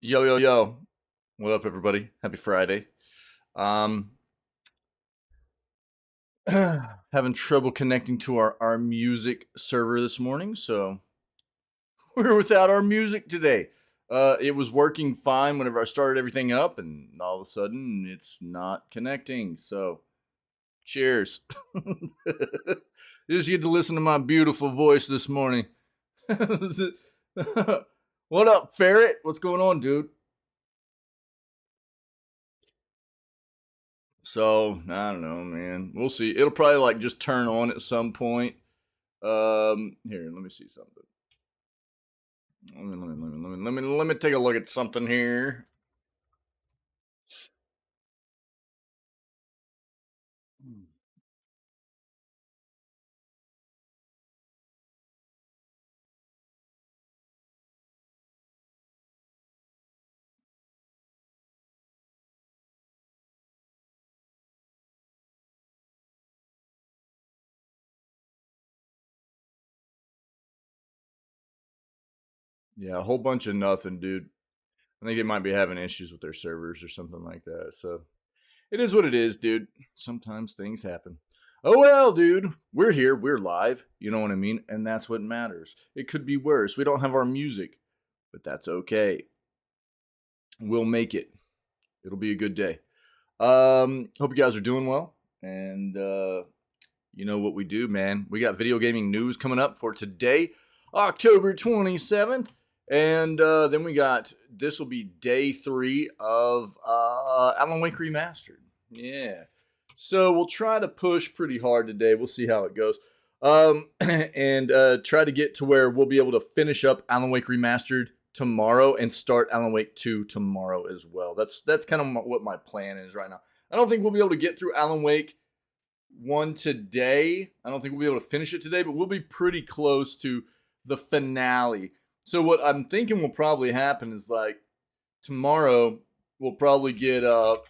Yo, yo, yo. What up, everybody? Happy Friday. Um, having trouble connecting to our music server this morning, so we're without our music today. It was working fine whenever I started everything up, and all of a sudden it's not connecting. So, cheers. You just get to listen to my beautiful voice this morning. What up, Ferret? What's going on, dude? So I don't know, man. We'll see. It'll probably like just turn on at some point. Here, let me see something. Let me take a look at something here. Yeah, a whole bunch of nothing, dude. I think it might be having issues with their servers or something like that. So it is what it is, dude. Sometimes things happen. Oh well, dude. We're here. We're live. You know what I mean? And that's what matters. It could be worse. We don't have our music, but that's okay. We'll make it. It'll be a good day. Hope you guys are doing well. And you know what we do, man. We got video gaming news coming up for today, October 27th. And then we got, this will be day 3 of Alan Wake Remastered. Yeah. So we'll try to push pretty hard today. We'll see how it goes. And try to get to where we'll be able to finish up Alan Wake Remastered tomorrow and start Alan Wake 2 tomorrow as well. That's kind of what my plan is right now. I don't think we'll be able to get through Alan Wake 1 today. I don't think we'll be able to finish it today, but we'll be pretty close to the finale. So what I'm thinking will probably happen is like tomorrow we'll probably get the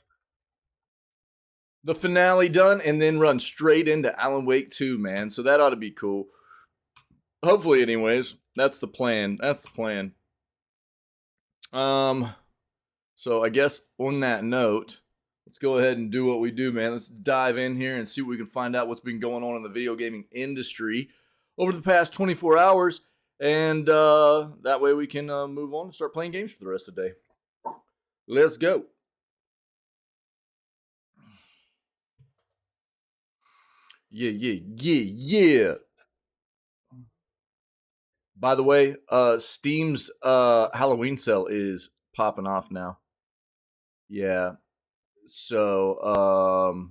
finale done and then run straight into Alan Wake 2, man. So that ought to be cool. Hopefully, anyways. That's the plan. That's the plan. So I guess on that note, let's go ahead and do what we do, man. Let's dive in here and see what we can find out what's been going on in the video gaming industry over the past 24 hours. And that way we can move on and start playing games for the rest of the day. Let's go. Yeah, yeah, yeah, yeah. By the way, Steam's Halloween sale is popping off now. Yeah. So,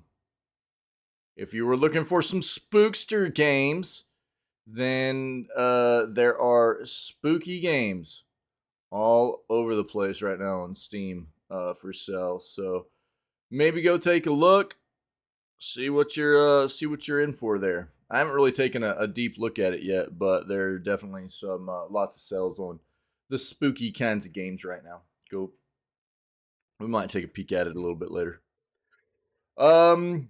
if you were looking for some spookster games, then there are spooky games all over the place right now on Steam for sale. So maybe go take a look, see what you're in for there. I haven't really taken a deep look at it yet, but there are definitely some lots of sales on the spooky kinds of games right now. Go. We might take a peek at it a little bit later. Um,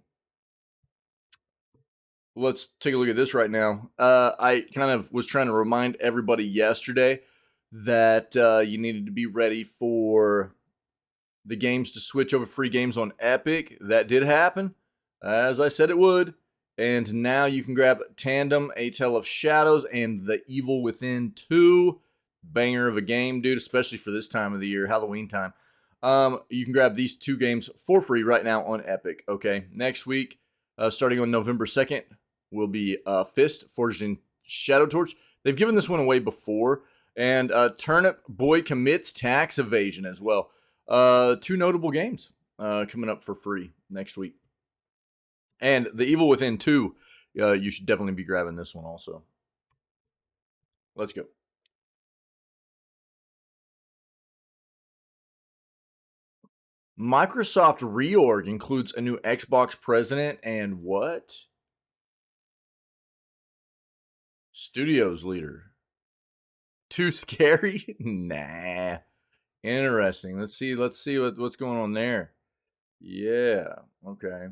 let's take a look at this right now. I kind of was trying to remind everybody yesterday that you needed to be ready for the games to switch over free games on Epic. That did happen, as I said it would. And now you can grab Tandem, A Tale of Shadows, and The Evil Within 2. Banger of a game, dude, especially for this time of the year, Halloween time. You can grab these 2 games for free right now on Epic. Okay, next week, starting on November 2nd, will be Fist, Forged in Shadow Torch. They've given this one away before. And Turnip Boy Commits Tax Evasion as well. 2 notable games coming up for free next week. And The Evil Within 2, you should definitely be grabbing this one also. Let's go. Microsoft reorg includes a new Xbox president and what? Studios leader. Too scary? Nah. Interesting. Let's see what's going on there. Yeah. Okay.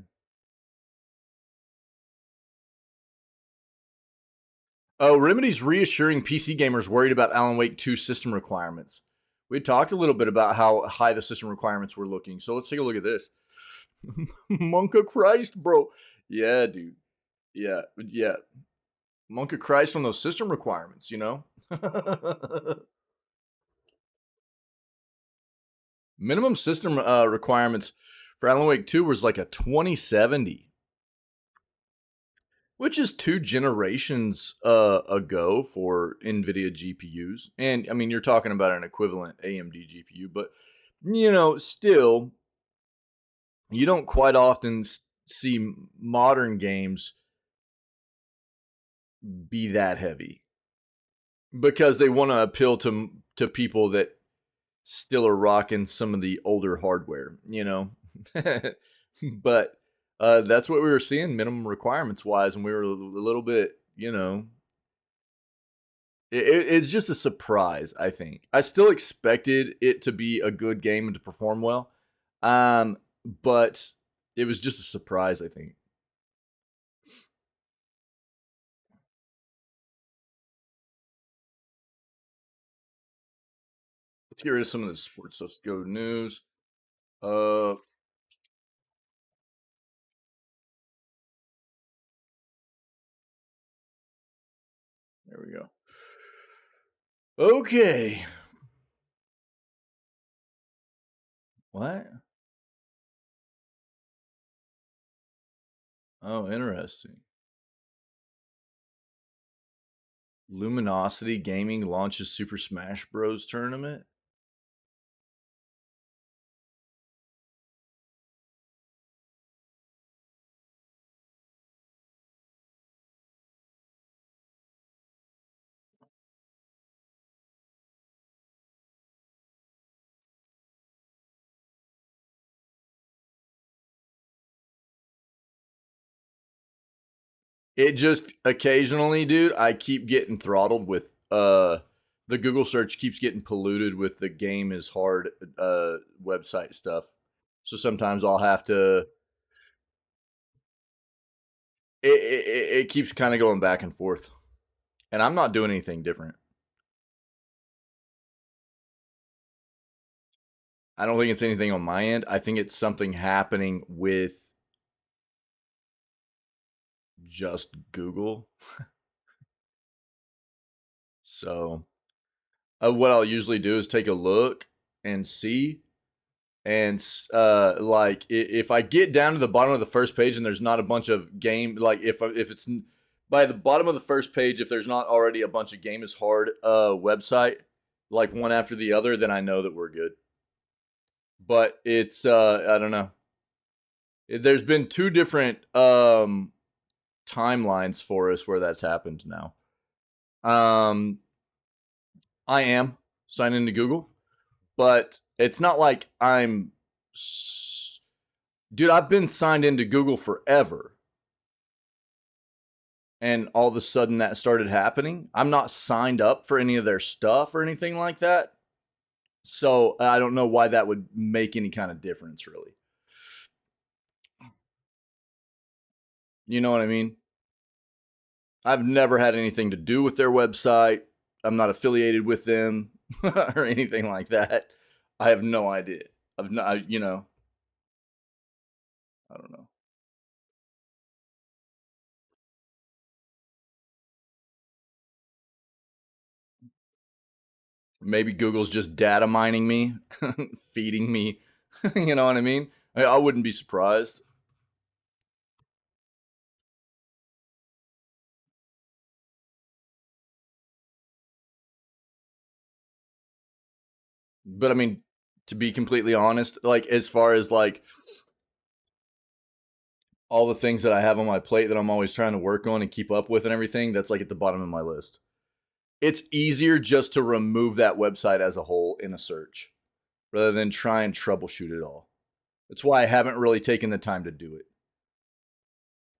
Oh, Remedy's reassuring PC gamers worried about Alan Wake 2 system requirements. We talked a little bit about how high the system requirements were looking. So let's take a look at this. Monk of Christ, bro. Yeah, dude. Yeah, yeah. Monk of Christ on those system requirements, you know? Minimum system requirements for Alan Wake 2 was like a 2070, which is 2 generations ago for NVIDIA GPUs. And I mean, you're talking about an equivalent AMD GPU, but you know, still, you don't quite often see modern games be that heavy because they want to appeal to people that still are rocking some of the older hardware, you know. But that's what we were seeing minimum requirements wise, and we were a little bit, you know, it's just a surprise. I think I still expected it to be a good game and to perform well, but it was just a surprise. I think. Let's get rid of some of the sports. Let's go to news. Uh, there we go. Okay. What? Oh, interesting. Luminosity Gaming launches Super Smash Bros. Tournament. It just occasionally, dude, I keep getting throttled with the Google search keeps getting polluted with the game is hard website stuff. So sometimes I'll have to it keeps kind of going back and forth. And I'm not doing anything different. I don't think it's anything on my end. I think it's something happening with just Google. So, what I'll usually do is take a look and see. And like if I get down to the bottom of the first page and there's not a bunch of game, like if it's by the bottom of the first page, if there's not already a bunch of game is hard website, like one after the other, then I know that we're good. But it's I don't know. There's been 2 different timelines for us where that's happened now. I am signed into Google, but it's not like I'm dude, I've been signed into Google forever. And all of a sudden that started happening. I'm not signed up for any of their stuff or anything like that. So I don't know why that would make any kind of difference, really. You know what I mean? I've never had anything to do with their website. I'm not affiliated with them or anything like that. I have no idea. I've not, you know, I don't know. Maybe Google's just data mining me, feeding me. You know what I mean? I wouldn't be surprised. But I mean, to be completely honest, like as far as like all the things that I have on my plate that I'm always trying to work on and keep up with and everything, that's like at the bottom of my list. It's easier just to remove that website as a whole in a search rather than try and troubleshoot it all. That's why I haven't really taken the time to do it.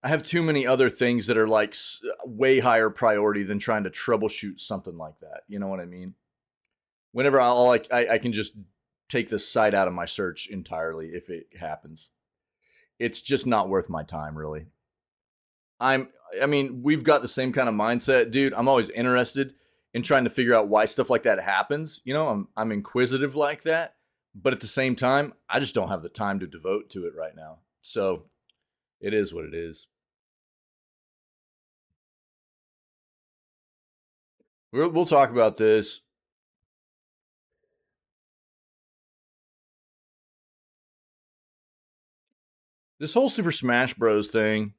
I have too many other things that are like way higher priority than trying to troubleshoot something like that. You know what I mean? Whenever I can just take the site out of my search entirely if it happens. It's just not worth my time, really. I mean, we've got the same kind of mindset, dude. I'm always interested and trying to figure out why stuff like that happens. You know, I'm inquisitive like that, but at the same time, I just don't have the time to devote to it right now. So it is what it is. We'll talk about this. This whole Super Smash Bros. Thing.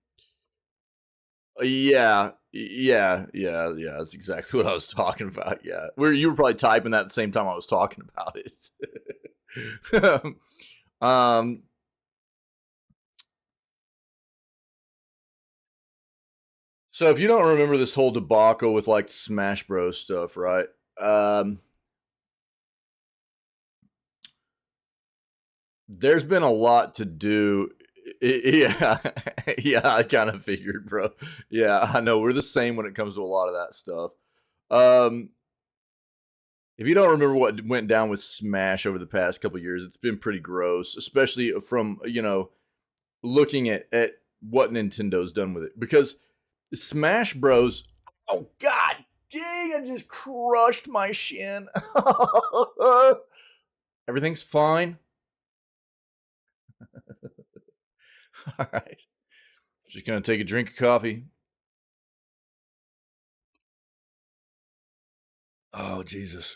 Yeah. That's exactly what I was talking about. Yeah, where you were probably typing that at the same time I was talking about it. um, so if you don't remember this whole debacle with like Smash Bros. Stuff, right? There's been a lot to do. Yeah, yeah, I kind of figured, bro. Yeah, I know we're the same when it comes to a lot of that stuff. Um, if you don't remember what went down with Smash over the past couple years, it's been pretty gross, especially from looking at what Nintendo's done with it. Because Smash Bros. Oh God, dang! I just crushed my shin. Everything's fine. All right. Just gonna take a drink of coffee. Oh Jesus.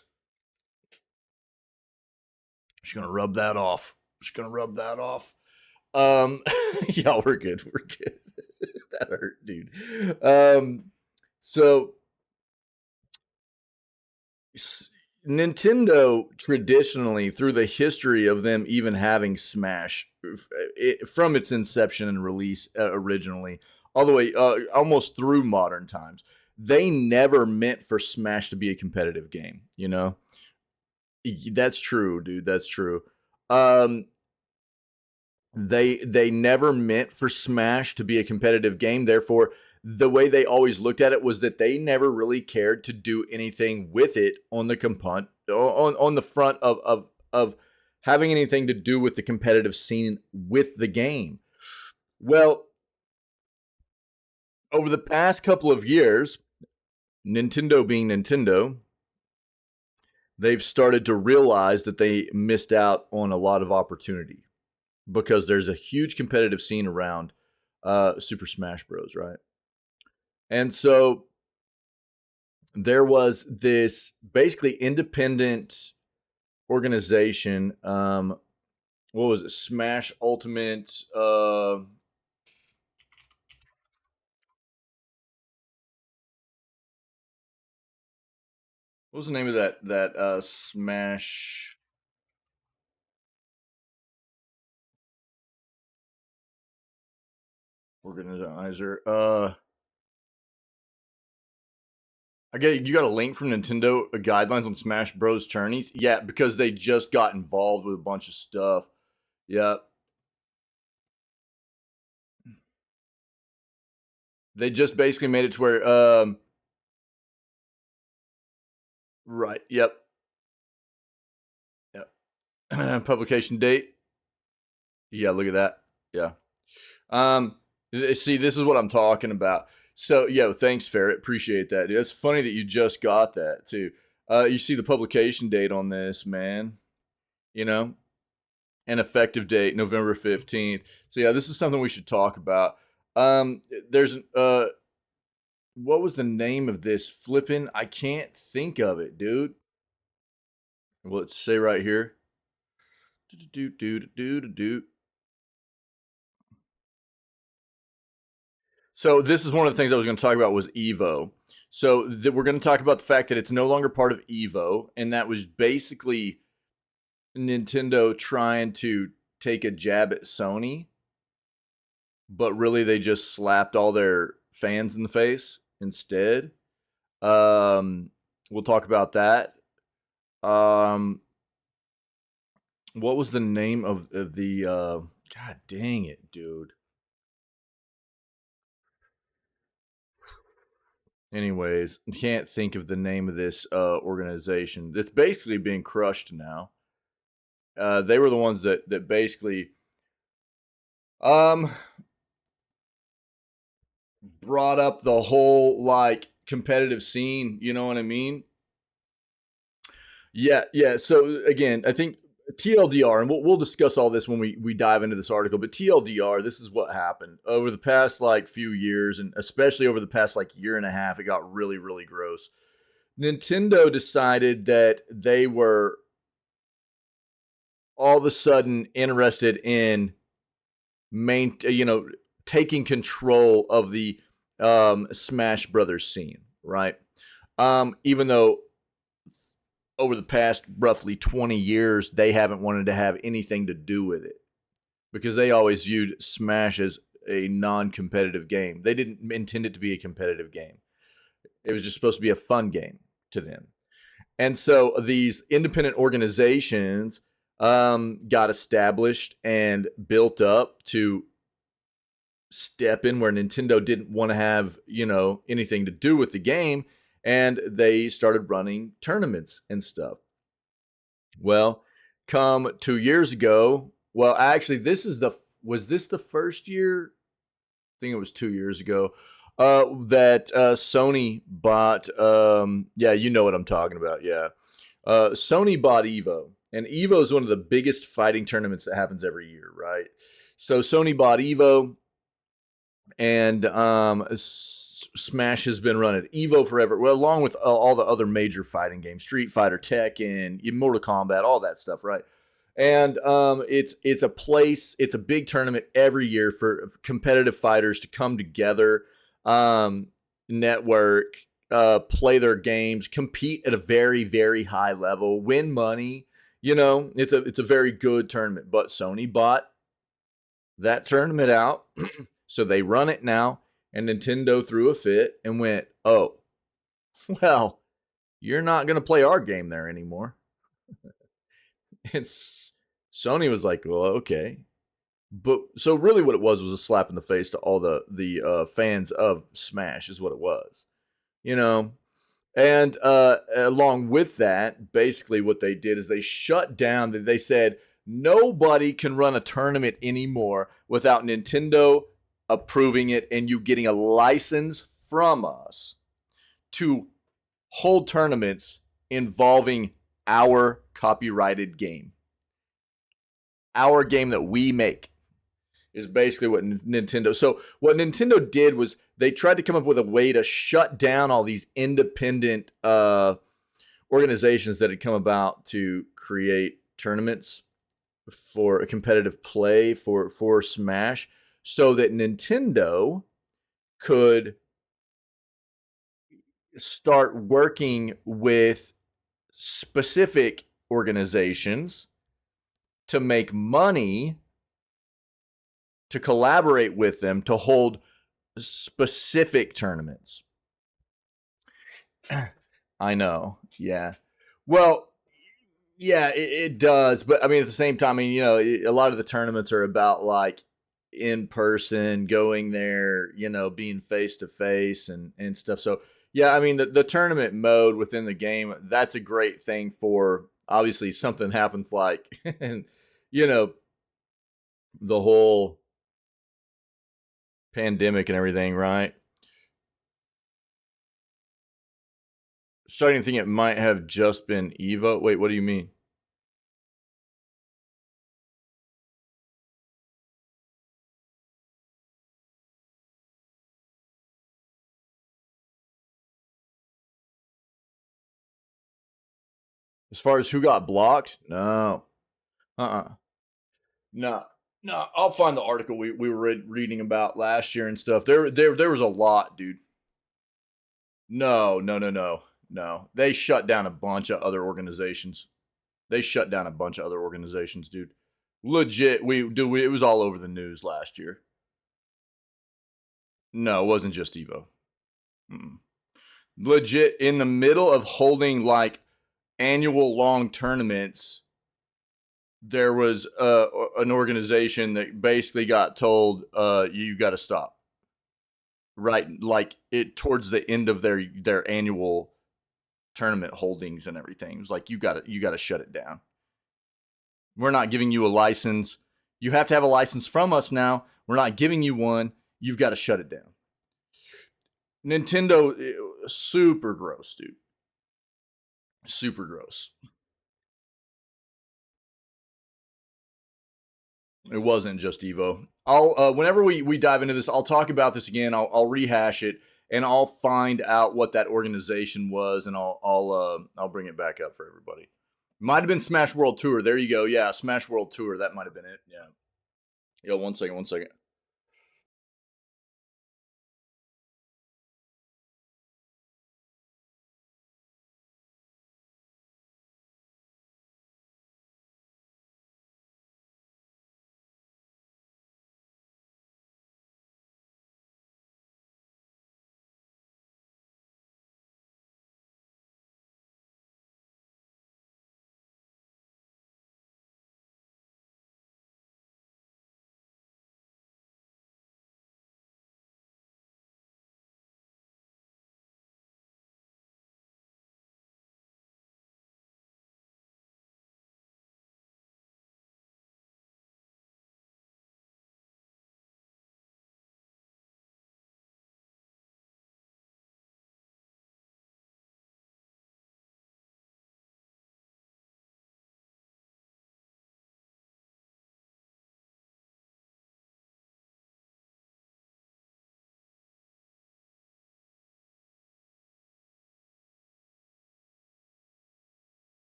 Just gonna rub that off. Just gonna rub that off. Yeah, we're good. We're good. That hurt, dude. So Nintendo traditionally, through the history of them even having Smash, from its inception and release originally, all the way almost through modern times, they never meant for Smash to be a competitive game. You know, that's true, dude. That's true. Um, they never meant for Smash to be a competitive game. Therefore, the way they always looked at it was that they never really cared to do anything with it on the on the front of having anything to do with the competitive scene with the game. Well, over the past couple of years, Nintendo being Nintendo, they've started to realize that they missed out on a lot of opportunity because there's a huge competitive scene around Super Smash Bros. Right, and so there was this basically independent organization. What was it? Smash Ultimate. What was the name of that Smash organizer? I get you got a link from Nintendo guidelines on Smash Bros. Tourneys. Yeah, because they just got involved with a bunch of stuff. Yep. They just basically made it to where right. Yep. Yep. Publication date. Yeah, look at that. Yeah. Um see, this is what I'm talking about. So, yo, thanks, Ferret. Appreciate that. Dude. It's funny that you just got that too. You see the publication date on this, man. You know, an effective date, November 15th. So yeah, this is something we should talk about. There's what was the name of this flipping? I can't think of it, dude. Well, let's say right here. So this is one of the things I was going to talk about was Evo. So we're going to talk about the fact that it's no longer part of Evo, and that was basically Nintendo trying to take a jab at Sony, but really they just slapped all their fans in the face instead. We'll talk about that. What was the name of the God dang it, dude. Anyways, can't think of the name of this organization. It's basically being crushed now. They were the ones that basically um brought up the whole like competitive scene, you know what I mean? Yeah. So again, I think TLDR, and we'll discuss all this when we dive into this article. But TLDR, this is what happened over the past like few years, and especially over the past like year and a half. It got really gross. Nintendo decided that they were all of a sudden interested in taking control of the Smash Brothers scene, right? Even though over the past roughly 20 years, they haven't wanted to have anything to do with it because they always viewed Smash as a non-competitive game. They didn't intend it to be a competitive game. It was just supposed to be a fun game to them. And so these independent organizations got established and built up to step in where Nintendo didn't want to have, anything to do with the game. And they started running tournaments and stuff. Well, come 2 years ago, well, actually, was this the first year? I think it was 2 years ago that Sony bought. Yeah, you know what I'm talking about. Yeah, Sony bought Evo, and Evo is one of the biggest fighting tournaments that happens every year, right? So Sony bought Evo, and Smash has been running Evo forever. Well, along with all the other major fighting games, Street Fighter, Tekken, Mortal Kombat, all that stuff, right? And it's a big tournament every year for competitive fighters to come together, network, play their games, compete at a very high level, win money. It's a very good tournament. But Sony bought that tournament out, so they run it now. And Nintendo threw a fit and went, "Oh, well, you're not going to play our game there anymore." And Sony was like, "Well, okay." But so really what it was a slap in the face to all the fans of Smash is what it was. You know, and along with that, basically what they did is they shut down. They said nobody can run a tournament anymore without Nintendo approving it and you getting a license from us to hold tournaments involving our copyrighted game. Our game that we make is basically what Nintendo. So what Nintendo did was they tried to come up with a way to shut down all these independent organizations that had come about to create tournaments for a competitive play for Smash, so that Nintendo could start working with specific organizations to make money, to collaborate with them to hold specific tournaments. I know. Yeah. Well, yeah, it does. But I mean, at the same time, a lot of the tournaments are about like in person, going there, being face to face and stuff. So, yeah, I mean, the tournament mode within the game, that's a great thing for obviously something happens like, the whole pandemic and everything, right? Starting to think it might have just been Evo. Wait, what do you mean? As far as who got blocked? No. Uh-uh. No. No, I'll find the article we were reading about last year and stuff. There was a lot, dude. No. They shut down a bunch of other organizations. They shut down a bunch of other organizations, dude. Legit, it was all over the news last year. No, it wasn't just Evo. Mm-mm. Legit, in the middle of holding like annual long tournaments, there was an organization that basically got told, "You got to stop." Right, like it towards the end of their annual tournament holdings and everything. It was like you got to shut it down. We're not giving you a license. You have to have a license from us now. We're not giving you one. You've got to shut it down. Nintendo, super gross, dude. Super gross. It wasn't just Evo. I'll whenever we dive into this, I'll talk about this again. I'll rehash it and I'll find out what that organization was, and I'll bring it back up for everybody. Might have been Smash World Tour. There you go. Yeah, Smash World Tour. That might have been it. Yeah. Yo, one second.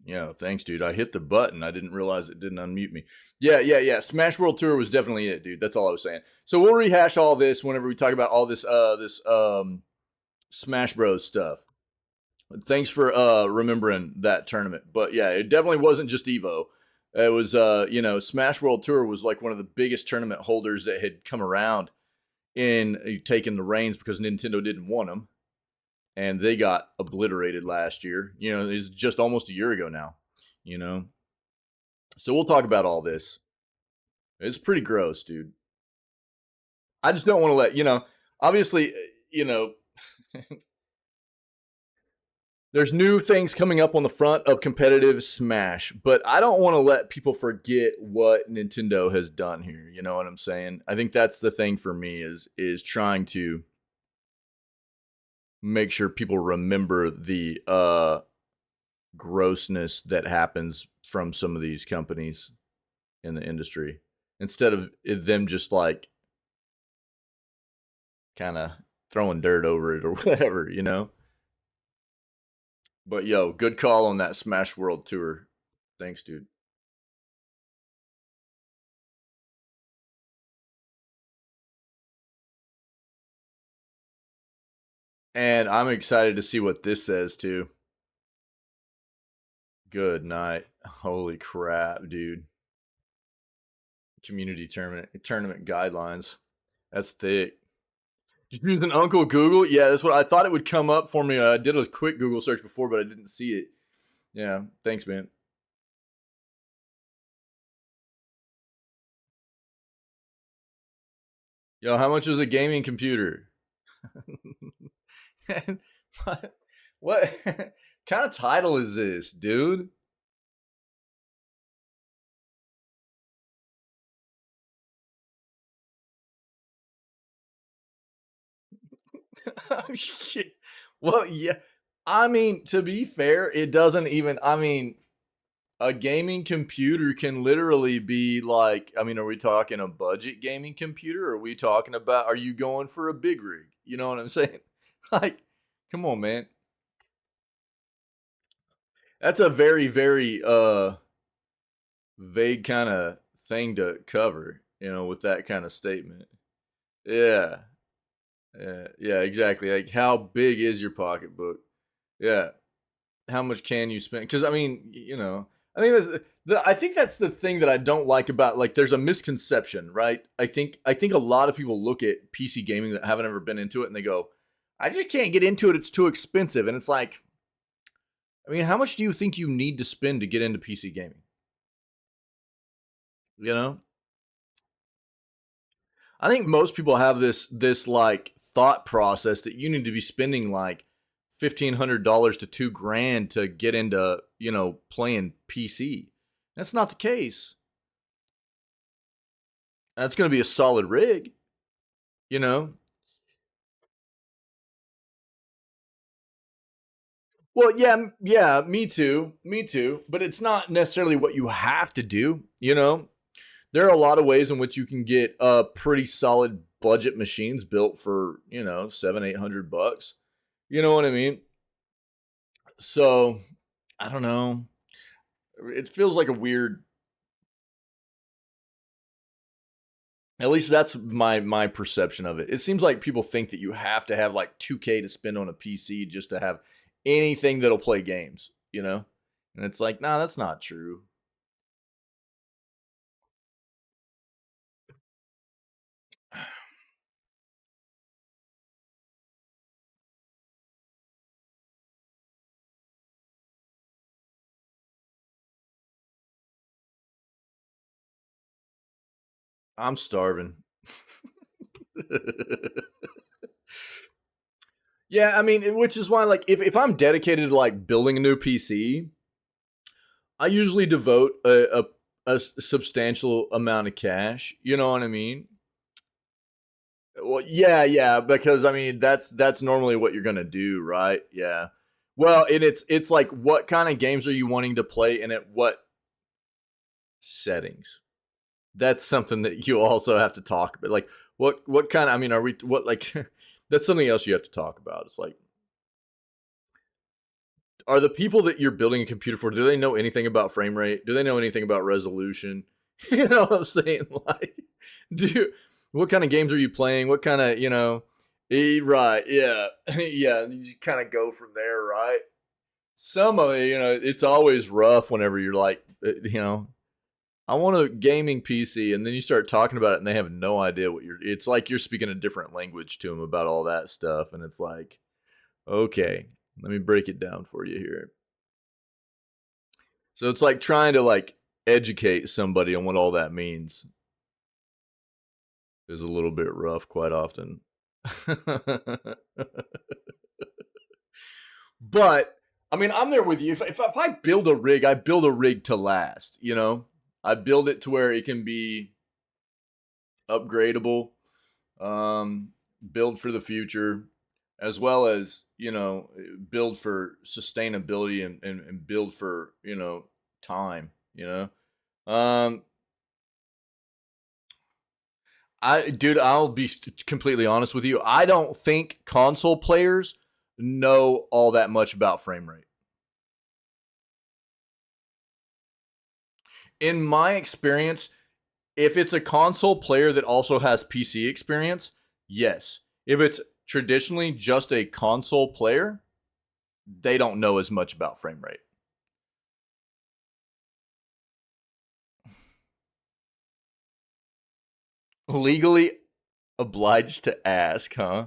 Yeah, thanks, dude. I hit the button. I didn't realize it didn't unmute me. Yeah. Smash World Tour was definitely it, dude. That's all I was saying. So we'll rehash all this whenever we talk about all this Smash Bros stuff. Thanks for remembering that tournament. But yeah, it definitely wasn't just Evo. It was Smash World Tour was like one of the biggest tournament holders that had come around in taking the reins because Nintendo didn't want them. And they got obliterated last year. It's just almost a year ago now. So we'll talk about all this. It's pretty gross, dude. I just don't want to obviously, there's new things coming up on the front of competitive Smash, but I don't want to let people forget what Nintendo has done here. You know what I'm saying? I think that's the thing for me is trying to make sure people remember the grossness that happens from some of these companies in the industry instead of them just like kind of throwing dirt over it or whatever, But yo, good call on that Smash World Tour. Thanks, dude. And I'm excited to see what this says too. Good night. Holy crap, dude. Community tournament guidelines. That's thick. Just using Uncle Google? Yeah, that's what I thought it would come up for me. I did a quick Google search before, but I didn't see it. Yeah, thanks, man. Yo, how much is a gaming computer? what kind of title is this, dude? Oh, shit. Well, yeah. I mean, to be fair, it doesn't even. I mean, a gaming computer can literally be like. I mean, are we talking a budget gaming computer? Or are we talking about? Are you going for a big rig? You know what I'm saying? Like, come on, man. That's a very, very vague kind of thing to cover. With that kind of statement. Yeah. Yeah, exactly. Like, how big is your pocketbook? Yeah. How much can you spend? Because I mean, I think that's the thing that I don't like about like. There's a misconception, right? I think a lot of people look at PC gaming that haven't ever been into it, and they go, "I just can't get into it. It's too expensive." And it's like, I mean, how much do you think you need to spend to get into PC gaming? You know, I think most people have this like thought process that you need to be spending like $1,500 to $2,000 to get into, you know, playing PC. That's not the case. That's going to be a solid rig, you know. Well, yeah, me too, me too. But it's not necessarily what you have to do, you know. There are a lot of ways in which you can get pretty solid budget machines built for, you know, 700-800 bucks. You know what I mean? So I don't know. It feels like a weird. At least that's my perception of it. It seems like people think that you have to have like 2K to spend on a PC just to have anything that'll play games, you know? And it's like, nah, that's not true. I'm starving. Yeah, I mean, which is why, like, if I'm dedicated to like building a new PC, I usually devote a substantial amount of cash. You know what I mean? Well, yeah, because I mean that's normally what you're gonna do, right? Yeah. Well, and it's like what kind of games are you wanting to play and at what settings? That's something that you also have to talk about. Like what kind of, I mean, are we what like that's something else you have to talk about. It's like, are the people that you're building a computer for, do they know anything about frame rate? Do they know anything about resolution? You know what I'm saying? Like, do you, what kind of games are you playing? What kind of, you know, right, yeah. Yeah, you kind of go from there, right? Some of it, you know, it's always rough whenever you're like, you know, I want a gaming PC, and then you start talking about it, and they have no idea what you're. It's like you're speaking a different language to them about all that stuff, and it's like, okay, let me break it down for you here. So it's like trying to like educate somebody on what all that means is a little bit rough quite often. But I mean, I'm there with you. If I build a rig, I build a rig to last. You know, I build it to where it can be upgradable, um, build for the future, as well as, you know, build for sustainability and build for, you know, time. You know, dude, I'll be completely honest with you. I don't think console players know all that much about frame rate. In my experience, if it's a console player that also has PC experience, yes. If it's traditionally just a console player, they don't know as much about frame rate. Legally obliged to ask, huh?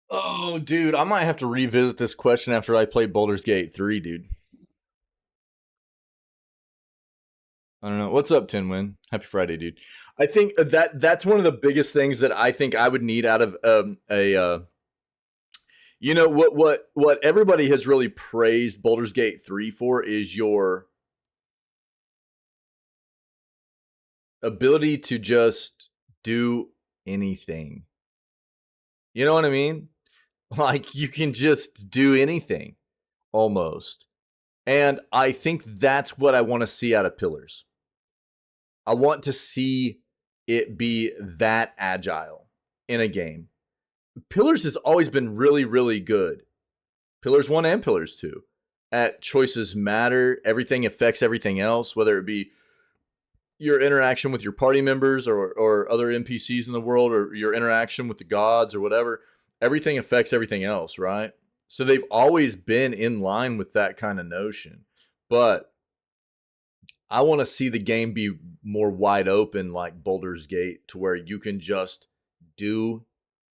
Oh, dude, I might have to revisit this question after I play Baldur's Gate 3, dude. I don't know. What's up, Tinwin? Happy Friday, dude. I think that's one of the biggest things that I think I would need out of a you know, what everybody has really praised Baldur's Gate 3 for is your ability to just do anything. You know what I mean? Like you can just do anything almost. And I think that's what I want to see out of Pillars. I want to see it be that agile in a game. Pillars has always been really, really good. Pillars 1 and Pillars 2 at choices matter. Everything affects everything else, whether it be your interaction with your party members or other NPCs in the world or your interaction with the gods or whatever. Everything affects everything else, right? So they've always been in line with that kind of notion. But I want to see the game be more wide open like Baldur's Gate to where you can just do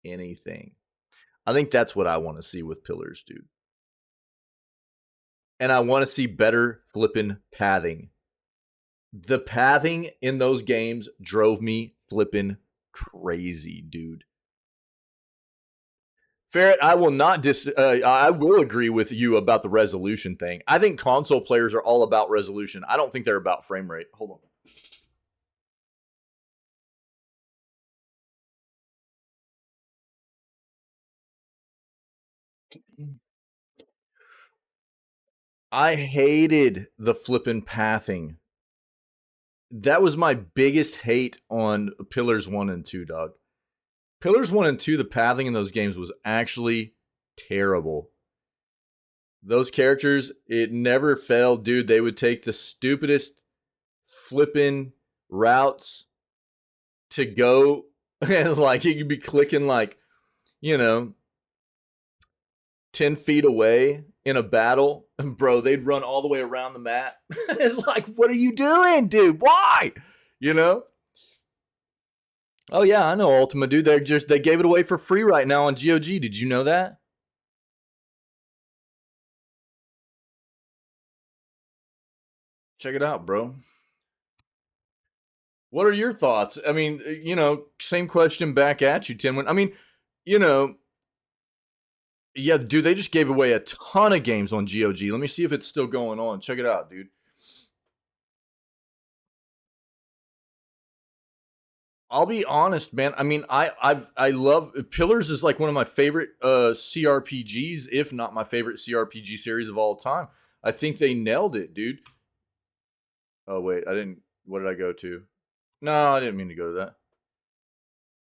anything. I think that's what I want to see with Pillars, dude. And I want to see better flipping pathing. The pathing in those games drove me flipping crazy, dude. Ferret, I will not I will agree with you about the resolution thing. I think console players are all about resolution. I don't think they're about frame rate. Hold on. I hated the flipping pathing. That was my biggest hate on Pillars 1 and 2, dog. Pillars 1 and 2, the pathing in those games was actually terrible. Those characters, it never failed, dude. They would take the stupidest flipping routes to go, and like you could be clicking like, 10 feet away in a battle. Bro, they'd run all the way around the map. It's like, what are you doing, dude? Why? Oh yeah, I know Ultima, dude. They gave it away for free right now on GOG. Did you know that? Check it out, bro. What are your thoughts? I mean, same question back at you, Tim. I mean, yeah, dude, they just gave away a ton of games on GOG. Let me see if it's still going on. Check it out, dude. I'll be honest, man. I mean, I love Pillars is like one of my favorite CRPGs, if not my favorite CRPG series of all time. I think they nailed it, dude. Oh wait, I didn't. What did I go to? No, I didn't mean to go to that.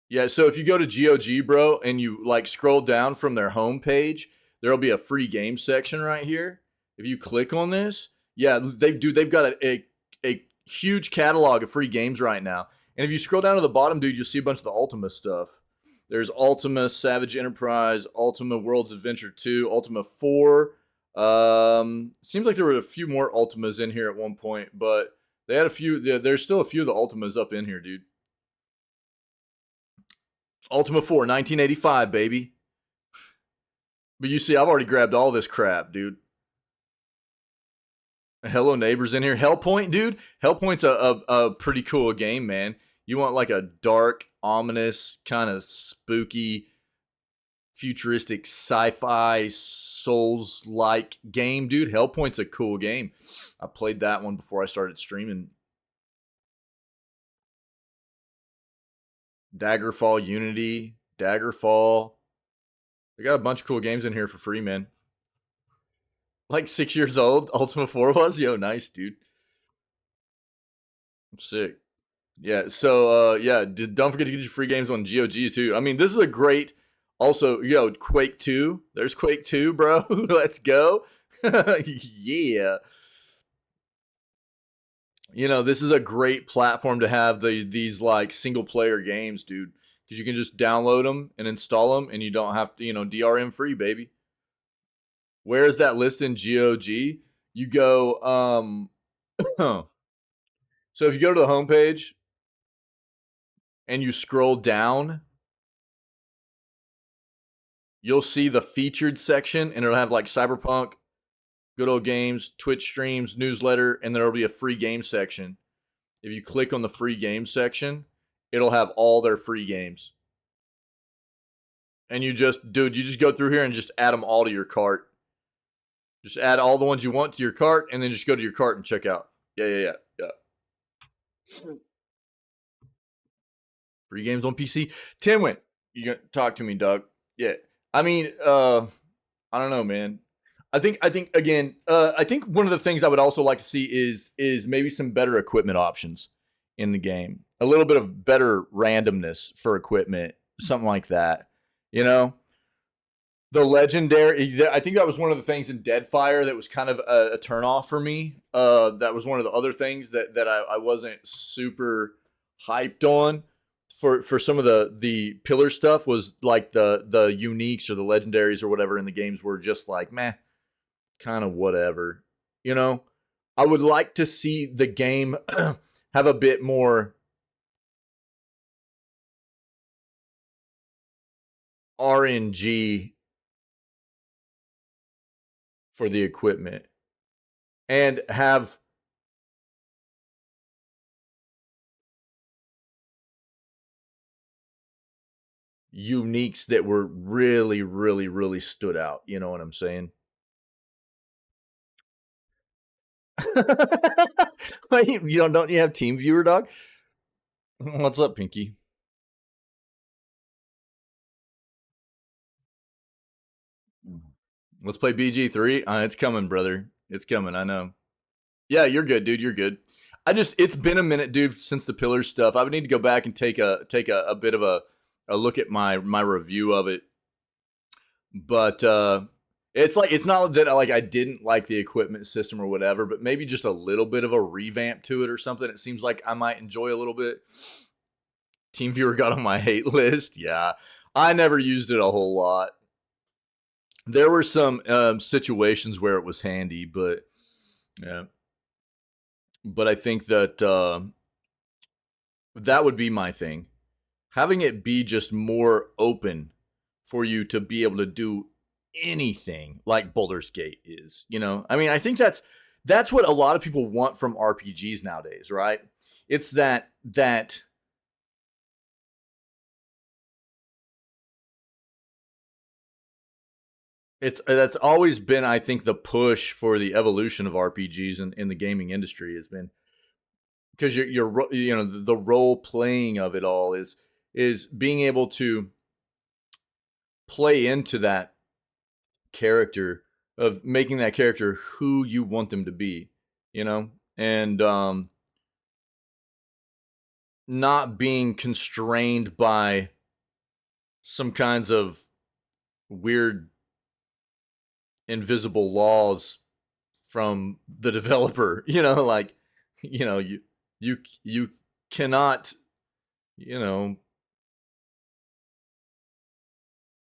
Yeah, so if you go to GOG, bro, and you like scroll down from their homepage, there'll be a free game section right here. If you click on this, yeah, they've got a huge catalog of free games right now. And if you scroll down to the bottom, dude, you'll see a bunch of the Ultima stuff. There's Ultima Savage Enterprise, Ultima World's Adventure 2, Ultima 4. Seems like there were a few more Ultimas in here at one point, but they had a few. There's still a few of the Ultimas up in here, dude. Ultima 4, 1985, baby. But you see, I've already grabbed all this crap, dude. Hello Neighbors in here. Hellpoint, dude. Hellpoint's a pretty cool game, man. You want like a dark, ominous, kind of spooky, futuristic sci-fi Souls-like game, dude. Hellpoint's a cool game. I played that one before I started streaming. Daggerfall Unity, Daggerfall. They got a bunch of cool games in here for free, man. Like 6 years old, Ultima 4 was? Yo, nice, dude. I'm sick. Yeah, so yeah, don't forget to get your free games on GOG too. I mean, this is a great. Also, Quake 2. There's Quake 2, bro. Let's go. Yeah. This is a great platform to have these like single player games, dude, because you can just download them and install them, and you don't have to, DRM free, baby. Where is that list in GOG? You go, so if you go to the homepage and you scroll down, you'll see the featured section, and it'll have like Cyberpunk, Good Old Games, Twitch streams, newsletter, and there'll be a free game section. If you click on the free game section, it'll have all their free games. And you just go through here and just add them all to your cart. Just add all the ones you want to your cart, and then just go to your cart and check out. Yeah. Free games on PC. Timwin, you gonna talk to me, Doug? Yeah. I mean, I don't know, man. I think again, I think one of the things I would also like to see is maybe some better equipment options in the game. A little bit of better randomness for equipment, something like that. The legendary. I think that was one of the things in Deadfire that was kind of a turnoff for me. That was one of the other things that I wasn't super hyped on for some of the pillar stuff, was like the uniques or the legendaries or whatever in the games were just like meh, kind of whatever, I would like to see the game have a bit more RNG for the equipment and have uniques that were really, really, really stood out. You know what I'm saying? Wait, don't you have Team Viewer, dog? What's up, Pinky? Let's play BG3. It's coming, brother. It's coming. I know. Yeah, you're good, dude. You're good. It's been a minute, dude, since the Pillars stuff. I would need to go back and take a bit of a look at my review of it. But it's not that I didn't like the equipment system or whatever, but maybe just a little bit of a revamp to it or something. It seems like I might enjoy a little bit. Team Viewer got on my hate list. Yeah, I never used it a whole lot. There were some situations where it was handy, but yeah. But I think that that would be my thing. Having it be just more open for you to be able to do anything like Baldur's Gate is. I mean, I think that's what a lot of people want from RPGs nowadays, right? It's that that's always been, I think, the push for the evolution of RPGs in the gaming industry has been because the role playing of it all is being able to play into that character, of making that character who you want them to be, and not being constrained by some kinds of weird invisible laws from the developer. You cannot,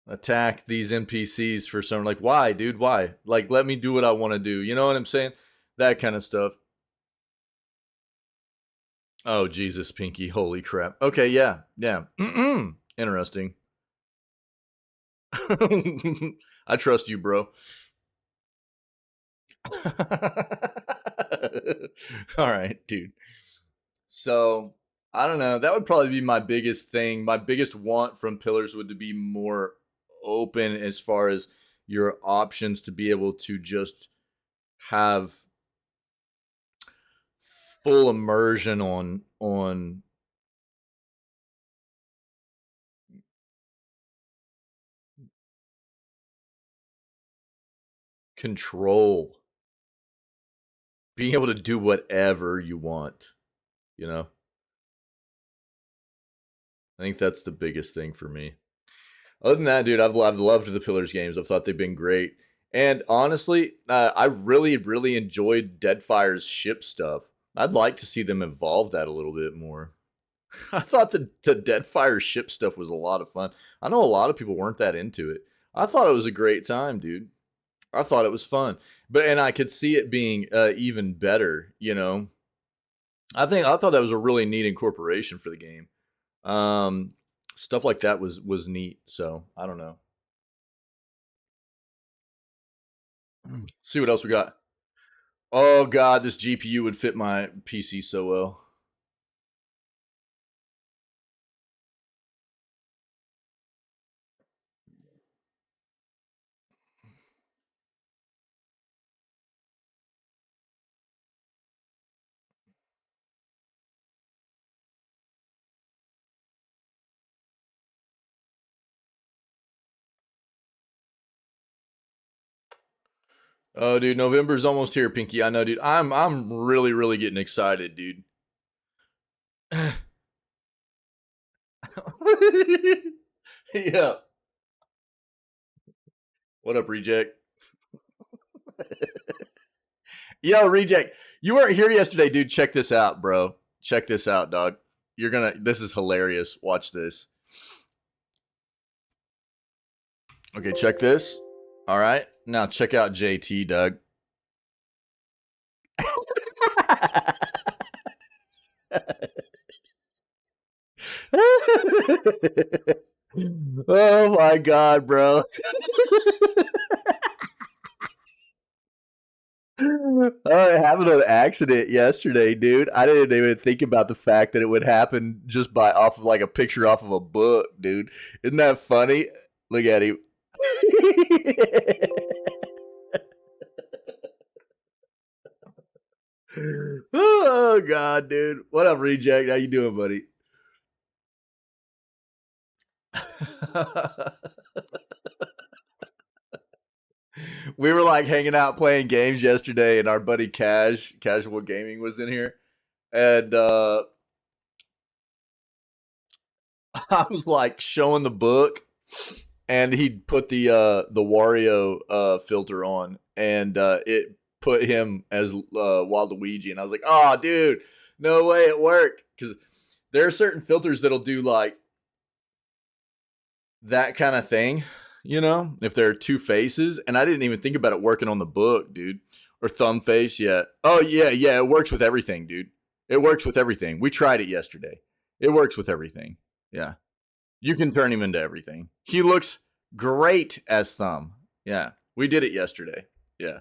attack these NPCs for some, like, why, dude? Why? Like, let me do what I want to do. You know what I'm saying? That kind of stuff. Oh, Jesus, Pinky. Holy crap. Okay, yeah. Yeah. Interesting. I trust you, bro. All right, dude. So, I don't know. That would probably be my biggest thing. My biggest want from Pillars would to be more open as far as your options to be able to just have full immersion on control, being able to do whatever you want. I think that's the biggest thing for me. Other than that, dude, I've loved the Pillars games. I've thought they've been great. And honestly, I really, really enjoyed Deadfire's ship stuff. I'd like to see them evolve that a little bit more. I thought the Deadfire ship stuff was a lot of fun. I know a lot of people weren't that into it. I thought it was a great time, dude. I thought it was fun, and I could see it being even better. I thought that was a really neat incorporation for the game. Stuff like that was neat. So I don't know. See what else we got. Oh God, this GPU would fit my PC so well. Oh, dude, November's almost here, Pinky. I know, dude. I'm really, really getting excited, dude. Yeah. What up, Reject? Yo, Reject. You weren't here yesterday, dude. Check this out, bro. Check this out, dog. This is hilarious. Watch this. Okay, check this. All right. Now check out JT, Doug. Oh my god, bro. It happened on accident yesterday, dude. I didn't even think about the fact that it would happen just by off of like a picture off of a book, dude. Isn't that funny? Look at him. Oh god, dude. What up, Reject? How you doing, buddy? We were like hanging out playing games yesterday, and our buddy Casual Gaming was in here, and I was like showing the book, and he put the Wario filter on, and it put him as Waluigi, and I was like, "Oh, dude, no way it worked!" Because there are certain filters that'll do like that kind of thing, you know, if there are two faces, and I didn't even think about it working on the book, dude, or thumb face. Yeah. Oh yeah, it works with everything, dude. It works with everything. We tried it yesterday. It works with everything. Yeah. You can turn him into everything. He looks great as Thumb. Yeah, we did it yesterday. Yeah,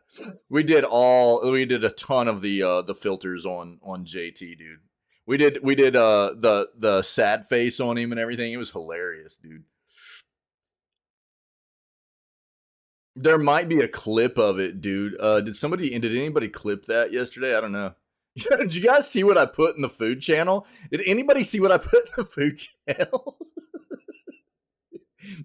we did a ton of the filters on JT, dude. We did the sad face on him and everything. It was hilarious, dude. There might be a clip of it, dude. Did anybody clip that yesterday? I don't know. Did you guys see what I put in the food channel? Did anybody see what I put in the food channel?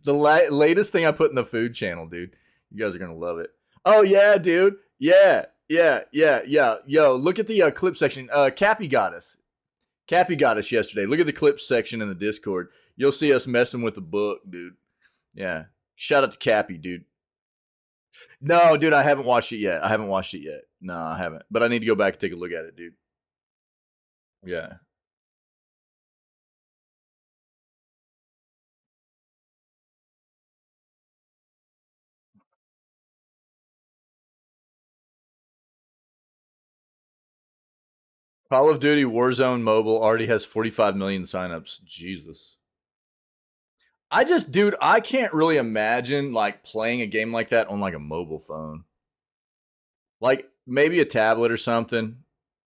The latest thing I put in the food channel, dude. You guys are gonna love it. Oh yeah, dude. Yeah. Yo, look at the clip section. Cappy got us. Cappy got us yesterday. Look at the clips section in the Discord. You'll see us messing with the book, dude. Yeah. Shout out to Cappy, dude. No, dude, I haven't watched it yet. I haven't watched it yet. No, I haven't. But I need to go back and take a look at it, dude. Yeah. Call of Duty Warzone Mobile already has 45 million signups. Jesus. Dude, I can't really imagine like playing a game like that on like a mobile phone. Like maybe a tablet or something,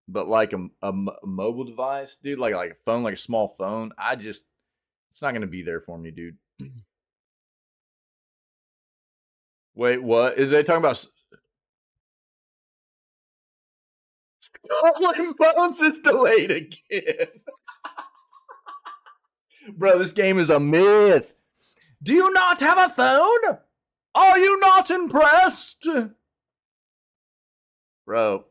but like a mobile device, dude, like a phone, like a small phone. It's not gonna be there for me, dude. Wait, what is they talking about? Stolen phones is delayed again, bro. This game is a myth. Do you not have a phone? Are you not impressed, bro?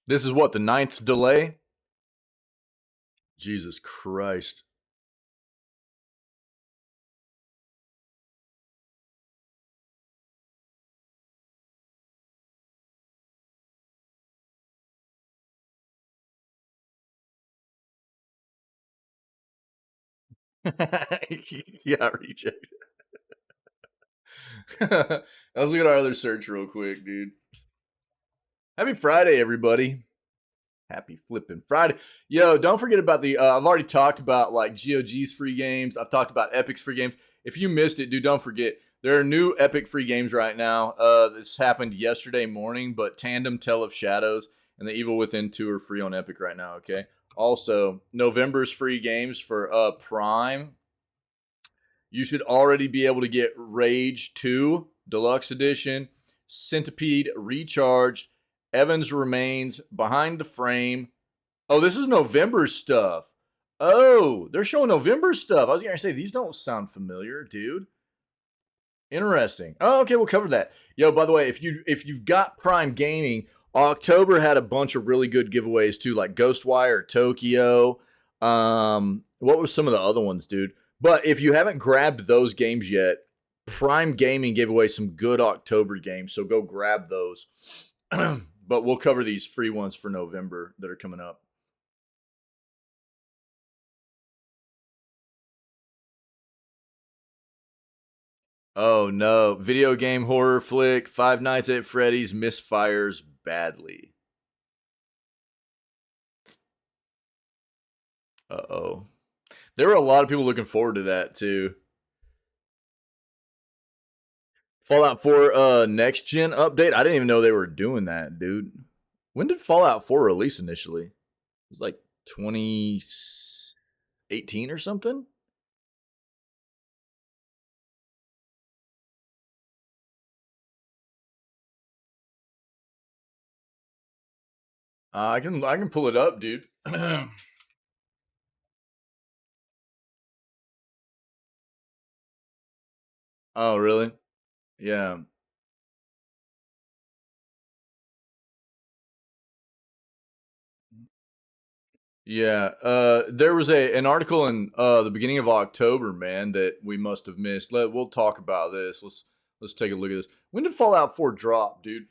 This is what the ninth delay. Jesus Christ. Yeah, reject. Let's look at our other search real quick, dude. Happy Friday, everybody. Happy flipping Friday. Yo, don't forget about I've already talked about like GOG's free games. I've talked about Epic's free games. If you missed it, dude, don't forget. There are new Epic free games right now. This happened yesterday morning, but Tandem, Tell of Shadows, and The Evil Within 2 are free on Epic right now, okay? Also, November's free games for Prime. You should already be able to get Rage 2 Deluxe Edition, Centipede Recharged, Evans Remains, Behind the Frame. Oh, this is November stuff. Oh, they're showing November stuff. I was going to say, these don't sound familiar, dude. Interesting. Oh, okay, we'll cover that. Yo, by the way, if you've got Prime Gaming, October had a bunch of really good giveaways too, like Ghostwire Tokyo. What was some of the other ones, dude? But if you haven't grabbed those games yet, Prime Gaming gave away some good October games, so go grab those. But we'll cover these free ones for November that are coming up. Oh no. Video game horror flick. Five Nights at Freddy's misfires badly. Uh-oh. There were a lot of people looking forward to that too. Fallout 4 next gen update. I didn't even know they were doing that, dude. When did Fallout 4 release initially? It was like 2018 or something. I can pull it up, dude. Oh, really? Yeah. Yeah. There was an article in the beginning of October, man, that we must have missed. We'll talk about this. Let's take a look at this. When did Fallout 4 drop, dude?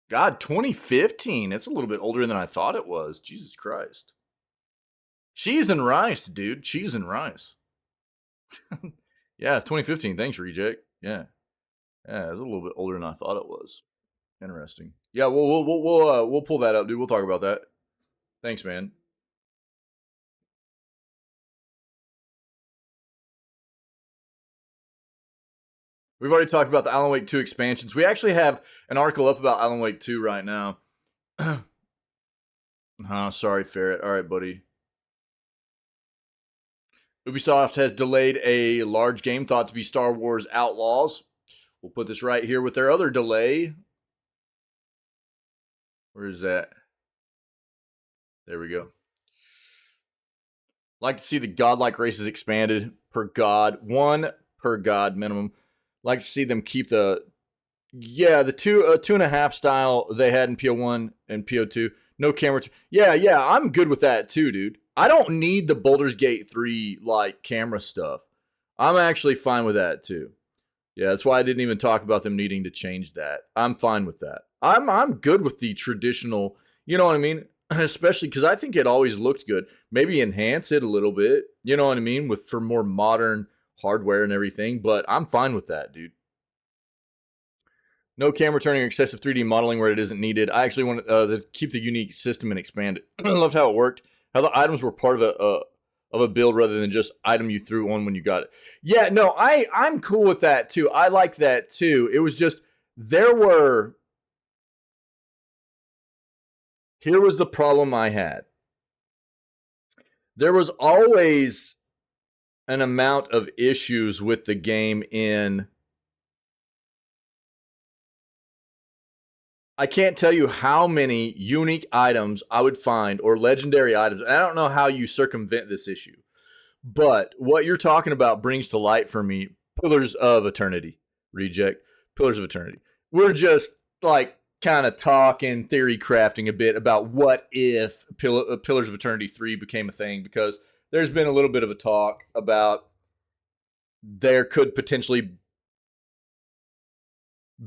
God, 2015. It's a little bit older than I thought it was. Jesus Christ. Cheese and rice, dude. Cheese and rice. Yeah, 2015. Thanks, Reject. Yeah. Yeah, it's a little bit older than I thought it was. Interesting. Yeah, we'll pull that up, dude. We'll talk about that. Thanks, man. We've already talked about the Alan Wake 2 expansions. We actually have an article up about Alan Wake 2 right now. Sorry, Ferret. All right, buddy. Ubisoft has delayed a large game thought to be Star Wars Outlaws. We'll put this right here with their other delay. Where is that? There we go. Like to see the godlike races expanded per god. One per god minimum. Like to see them keep the two and a half style they had in PO1 and PO2. No camera. Yeah, I'm good with that too, dude. I don't need the Baldur's Gate 3 like camera stuff. I'm actually fine with that too. Yeah, that's why I didn't even talk about them needing to change that. I'm fine with that. I'm good with the traditional, you know what I mean? Especially because I think it always looked good. Maybe enhance it a little bit, you know what I mean, for more modern hardware and everything. But I'm fine with that, dude. No camera turning or excessive 3D modeling where it isn't needed. I actually want to keep the unique system and expand it. I loved how it worked. How the items were part of a build rather than just item you threw on when you got it. Yeah, no, I'm cool with that too. I like that too. It was just here was the problem I had. There was always an amount of issues with the game in I can't tell you how many unique items I would find or legendary items. I don't know how you circumvent this issue. But what you're talking about brings to light for me Pillars of Eternity. Reject. Pillars of Eternity. We're just like kind of talking, theory crafting a bit about what if Pillars of Eternity 3 became a thing, because there's been a little bit of a talk about there could potentially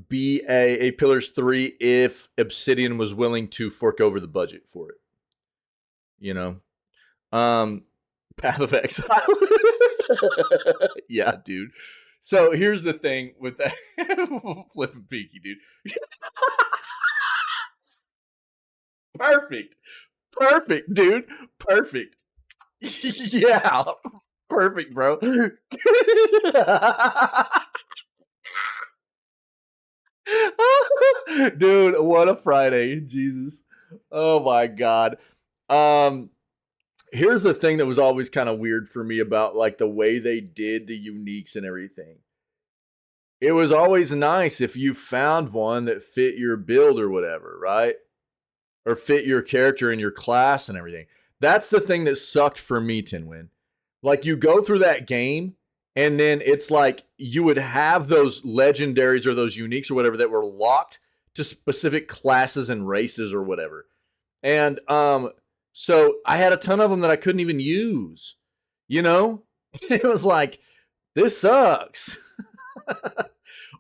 be a Pillars 3 if Obsidian was willing to fork over the budget for it. You know? Path of Exile. Yeah, dude. So here's the thing with that. Flipping Peaky, dude. Perfect. Perfect, dude. Perfect. Yeah. Perfect, bro. Dude, what a Friday. Jesus. Oh my god. Here's the thing that was always kind of weird for me about like the way they did the uniques and everything. It was always nice if you found one that fit your build or whatever, right? Or fit your character and your class and everything. That's the thing that sucked for me, Tinwin. Like you go through that game and then it's like you would have those legendaries or those uniques or whatever that were locked to specific classes and races or whatever. And so I had a ton of them that I couldn't even use. You know? It was like, this sucks.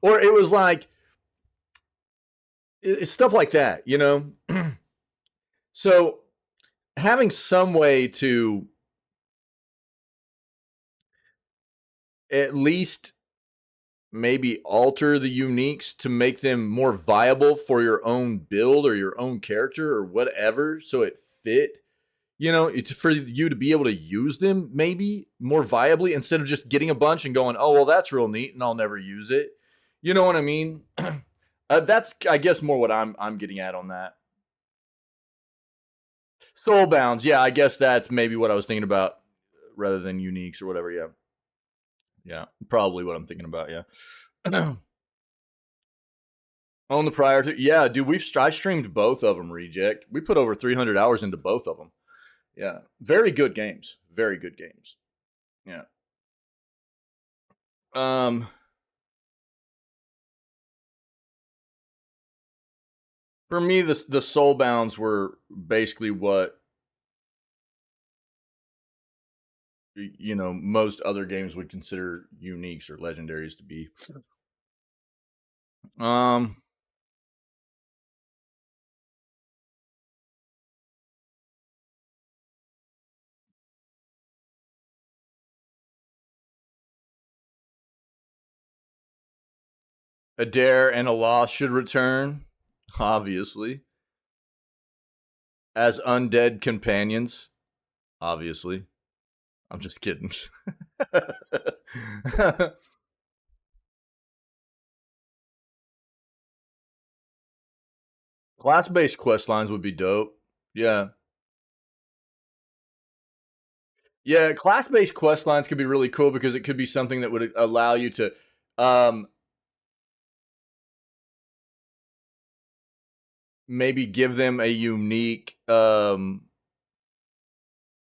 Or it was like, it's stuff like that, you know? So having some way to at least maybe alter the uniques to make them more viable for your own build or your own character or whatever, so it fit. It's for you to be able to use them maybe more viably instead of just getting a bunch and going, oh well, that's real neat, and I'll never use it. You know what I mean? That's, I guess, more what I'm getting at on that. Soulbounds, yeah, I guess that's maybe what I was thinking about rather than uniques or whatever. Yeah, yeah, probably what I'm thinking about. Yeah. On the prior to, yeah, dude, I streamed both of them. Reject. We put over 300 hours into both of them. Yeah, very good games. Very good games. Yeah. Um, for me, the Soulbounds were basically what most other games would consider uniques or legendaries to be. Um, a dare and a loss should return, obviously, as undead companions. Obviously, I'm just kidding. Class-based quest lines would be dope. Yeah. Yeah, class-based quest lines could be really cool because it could be something that would allow you to um, maybe give them a unique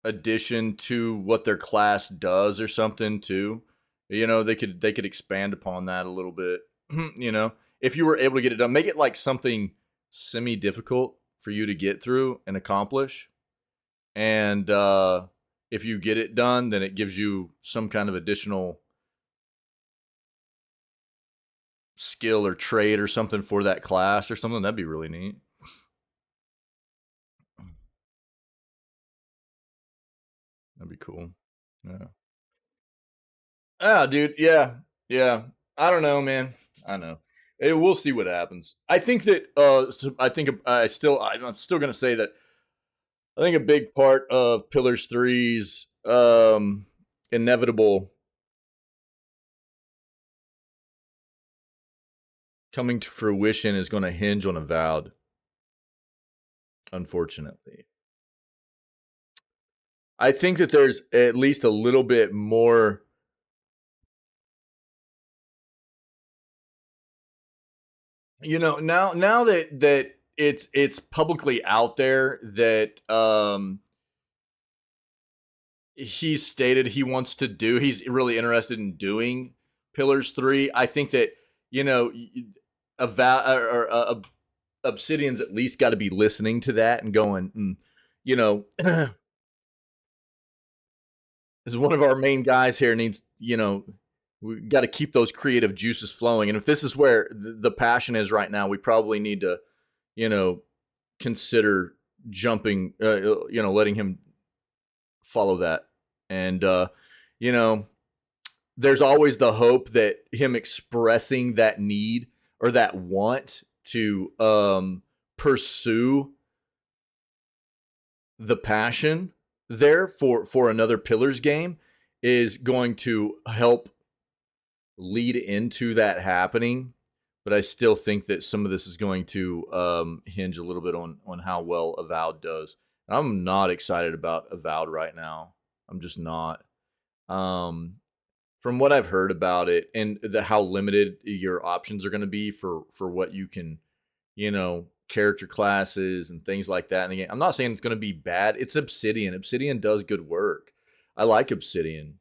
addition to what their class does or something too. They could expand upon that a little bit. If you were able to get it done, make it like something semi-difficult for you to get through and accomplish. And if you get it done, then it gives you some kind of additional skill or trait or something for that class or something. That'd be really neat. That'd be cool. Yeah. Ah, dude. Yeah. Yeah. I don't know, man. I know. We'll see what happens. I think that. I think I'm still gonna say that. I think a big part of Pillars 3's inevitable coming to fruition is going to hinge on Avowed. Unfortunately, I think that there's at least a little bit more. Now that it's publicly out there that he's stated he wants to do, he's really interested in doing Pillars 3. I think that Obsidian's at least got to be listening to that and going, you know, as one of our main guys here needs, we got to keep those creative juices flowing. And if this is where the passion is right now, we probably need to, consider jumping, letting him follow that. And, there's always the hope that him expressing that need or that want to pursue the passion there for another Pillars game is going to help lead into that happening. But I still think that some of this is going to hinge a little bit on how well Avowed does. I'm not excited about Avowed right now. I'm just not. From what I've heard about it and how limited your options are going to be for what you can, character classes and things like that in the game. I'm not saying it's going to be bad. It's Obsidian. Obsidian does good work. I like Obsidian.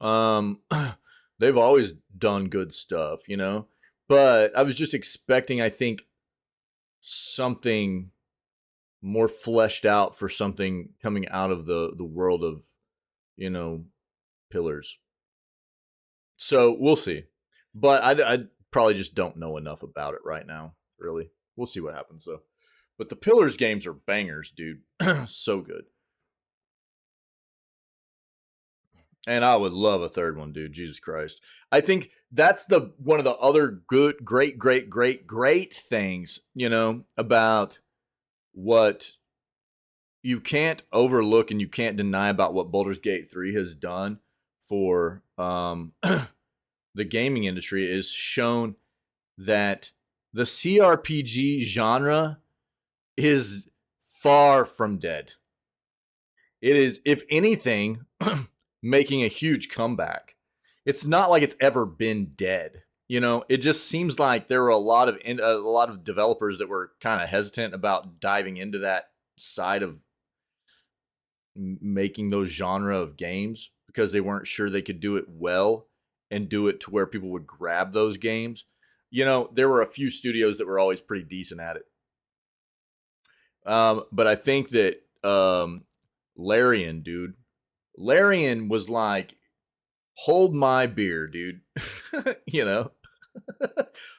Um, they've always done good stuff, But I was just expecting, I think, something more fleshed out for something coming out of the world of, Pillars. So we'll see. But I probably just don't know enough about it right now, really. We'll see what happens, though. But the Pillars games are bangers, dude. So good. And I would love a third one, dude. Jesus Christ. I think that's the one of the other good, great things, about what you can't overlook and you can't deny about what Baldur's Gate 3 has done for the gaming industry is shown that the CRPG genre is far from dead. It is, if anything, making a huge comeback. It's not like it's ever been dead. It just seems like there were a lot of developers that were kind of hesitant about diving into that side of making those genre of games because they weren't sure they could do it well and do it to where people would grab those games. There were a few studios that were always pretty decent at it. But I think that Larian, dude, Larian was like, hold my beer, dude.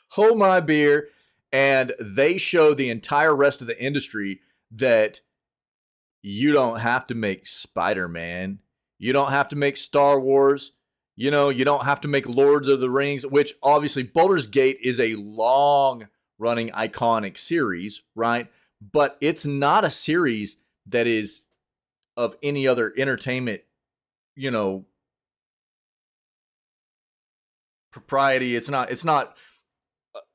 Hold my beer. And they show the entire rest of the industry that you don't have to make Spider-Man. You don't have to make Star Wars. You don't have to make Lords of the Rings, which obviously Baldur's Gate is a long-running iconic series, right? But it's not a series that is of any other entertainment, propriety. It's not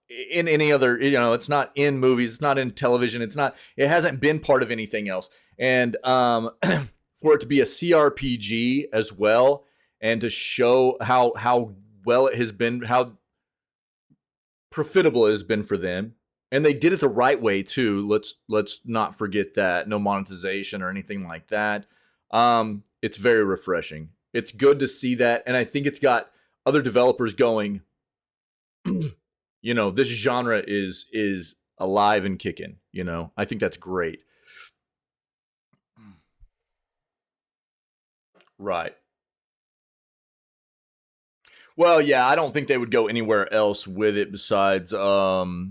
in any other, it's not in movies, it's not in television, it hasn't been part of anything else. And for it to be a CRPG as well, and to show how well it has been, how profitable it has been for them, and they did it the right way too. Let's not forget that. No monetization or anything like that. It's very refreshing. It's good to see that, and I think it's got other developers going, this genre is alive and kicking. I think that's great. Right. Well, yeah, I don't think they would go anywhere else with it besides, PoE.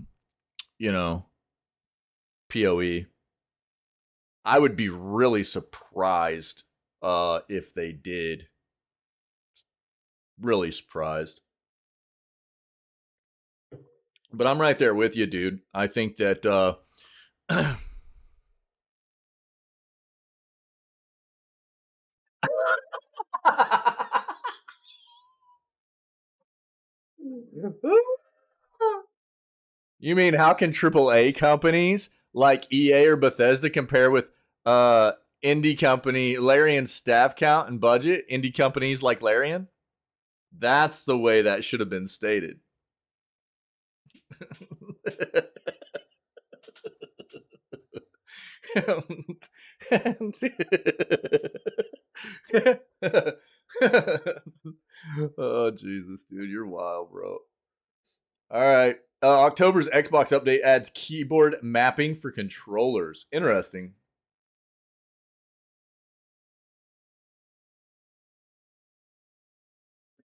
I would be really surprised if they did. Really surprised. But I'm right there with you, dude. I think that You mean how can AAA companies like EA or Bethesda compare with indie company Larian's staff count and budget? Indie companies like Larian? That's the way that should have been stated. Oh, Jesus, dude. You're wild, bro. All right. October's Xbox update adds keyboard mapping for controllers. Interesting.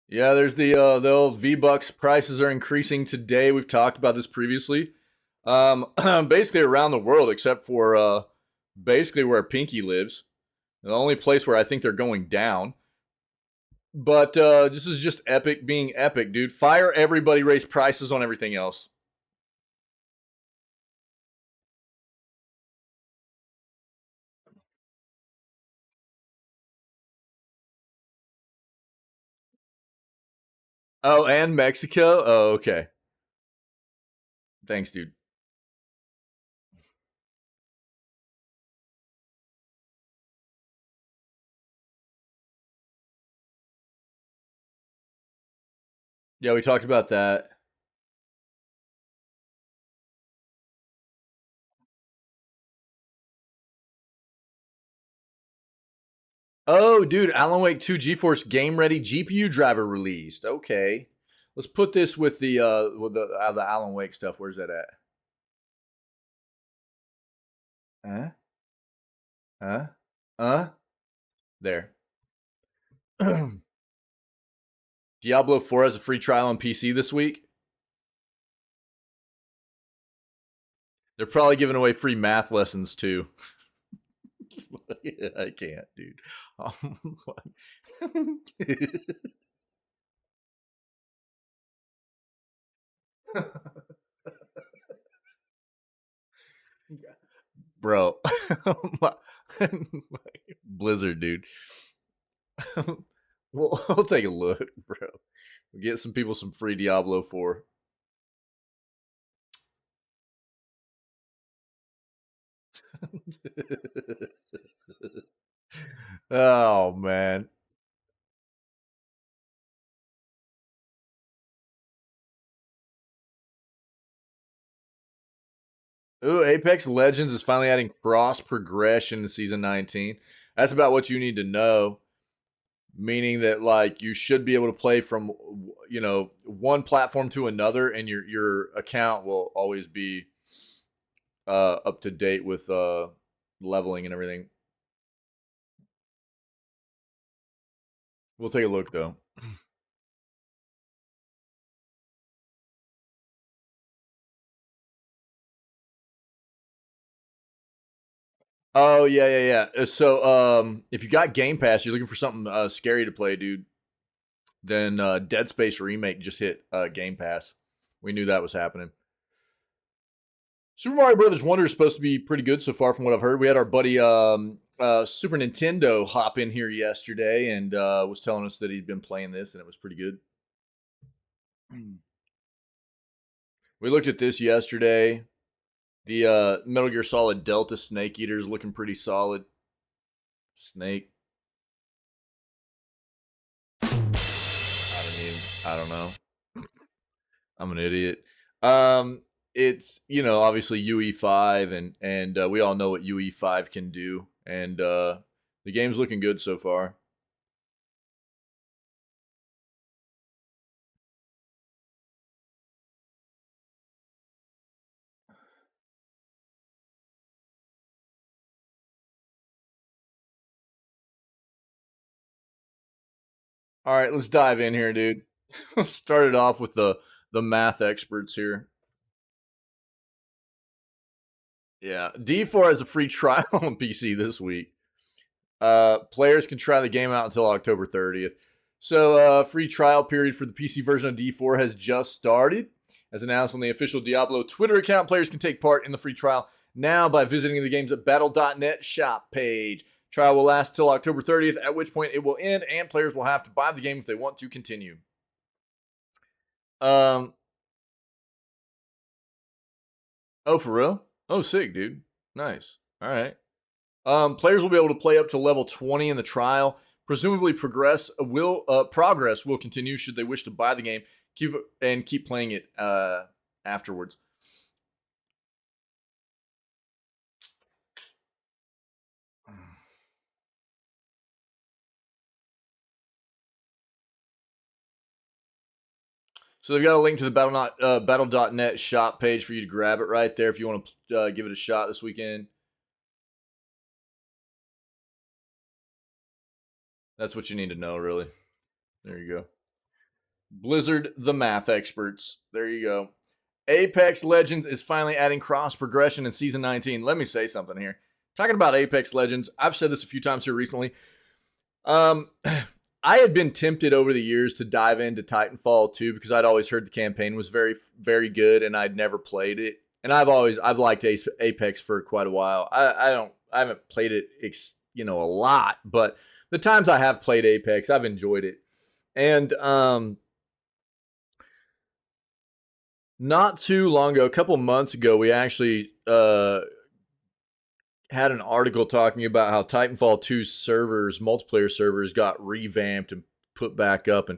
Yeah, there's the old V-Bucks prices are increasing today. We've talked about this previously. Basically around the world, except for basically where Pinky lives. The only place where I think they're going down. But this is just Epic being Epic, dude. Fire everybody, raise prices on everything else. Oh, and Mexico? Oh, okay. Thanks, dude. Yeah, we talked about that. Oh, dude, Alan Wake 2 GeForce Game Ready GPU driver released. Okay. Let's put this with the Alan Wake stuff. Where's that at? Huh? Huh? There. Diablo 4 has a free trial on PC this week. They're probably giving away free math lessons too. I can't, dude. Bro. Blizzard, dude. We'll take a look, bro. We'll get some people some free Diablo 4. Oh, man. Ooh, Apex Legends is finally adding cross progression in season 19. That's about what you need to know. Meaning that like you should be able to play from one platform to another, and your account will always be up to date with leveling and everything. We'll take a look though. Oh yeah. So if you got Game Pass, you're looking for something scary to play, dude. Then Dead Space Remake just hit Game Pass. We knew that was happening. Super Mario Brothers Wonder is supposed to be pretty good so far, from what I've heard. We had our buddy Super Nintendo hop in here yesterday and was telling us that he'd been playing this and it was pretty good. We looked at this yesterday. The Metal Gear Solid Delta Snake Eater is looking pretty solid. Snake. I don't know. I'm an idiot. It's obviously UE5 and we all know what UE5 can do, and the game's looking good so far. All right, let's dive in here, dude. Started off with the math experts here. Yeah, D4 has a free trial on PC this week. Players can try the game out until October 30th. So, free trial period for the PC version of D4 has just started. As announced on the official Diablo Twitter account, players can take part in the free trial now by visiting the game's battle.net shop page. Trial will last till October 30th, at which point it will end, and players will have to buy the game if they want to continue. Oh, for real? Oh, sick, dude. Nice. All right. Players will be able to play up to level 20 in the trial. Presumably, progress will continue should they wish to buy the game. Keep playing it afterwards. So they've got a link to the battle.net shop page for you to grab it right there if you want to give it a shot this weekend. That's what you need to know, really. There you go. Blizzard, the math experts. There you go. Apex Legends is finally adding cross progression in Season 19. Let me say something here. Talking about Apex Legends, I've said this a few times here recently. I had been tempted over the years to dive into Titanfall 2 because I'd always heard the campaign was very, very good and I'd never played it. And I've liked Apex for quite a while. I haven't played it, a lot, but the times I have played Apex, I've enjoyed it. And not too long ago, a couple months ago, we actually had an article talking about how Titanfall 2's servers, multiplayer servers, got revamped and put back up, and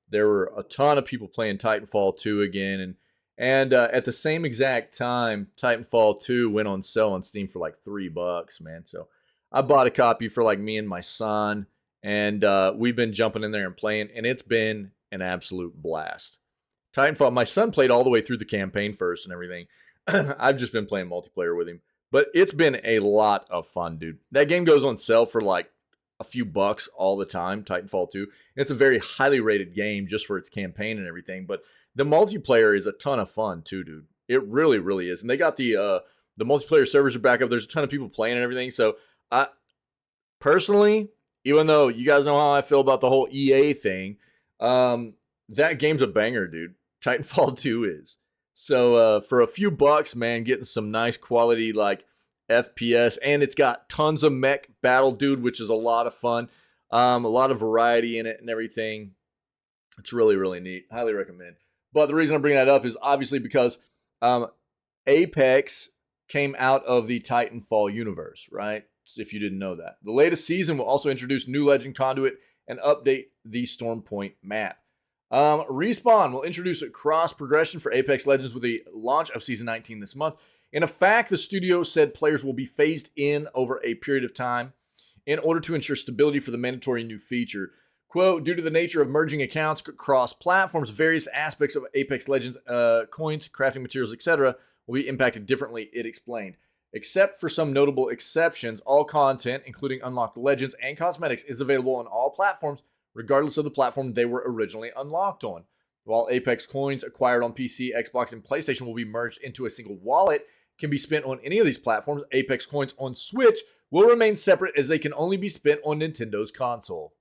there were a ton of people playing Titanfall 2 again. And at the same exact time, Titanfall 2 went on sale on Steam for like $3, man. So I bought a copy for like me and my son, and we've been jumping in there and playing, and it's been an absolute blast. Titanfall, my son played all the way through the campaign first and everything. I've just been playing multiplayer with him. But it's been a lot of fun, dude. That game goes on sale for like a few bucks all the time, Titanfall 2. It's a very highly rated game just for its campaign and everything. But the multiplayer is a ton of fun too, dude. It really, really is. And they got the multiplayer servers are back up. There's a ton of people playing and everything. So I personally, even though you guys know how I feel about the whole EA thing, that game's a banger, dude. Titanfall 2 is. So for a few bucks, man, getting some nice quality like FPS, and it's got tons of mech battle, dude, which is a lot of fun. A lot of variety in it and everything. It's really, really neat. Highly recommend. But the reason I'm bringing that up is obviously because Apex came out of the Titanfall universe, right? If you didn't know that. The latest season will also introduce new Legend Conduit and update the Stormpoint map. Respawn will introduce a cross progression for Apex Legends with the launch of Season 19 this month. In fact, the studio said players will be phased in over a period of time in order to ensure stability for the mandatory new feature. Quote, due to the nature of merging accounts across platforms, various aspects of Apex Legends, coins, crafting materials, etc., will be impacted differently, it explained. Except for some notable exceptions, all content, including unlocked legends and cosmetics, is available on all platforms, regardless of the platform they were originally unlocked on. While Apex coins acquired on PC, Xbox, and PlayStation will be merged into a single wallet, can be spent on any of these platforms, Apex coins on Switch will remain separate as they can only be spent on Nintendo's console.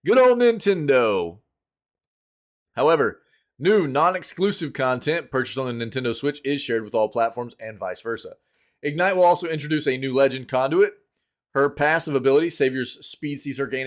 Good old Nintendo. However, new non-exclusive content purchased on the Nintendo Switch is shared with all platforms and vice versa. Ignite will also introduce a new Legend Conduit. Her passive ability, Savior's Speed, sees her gain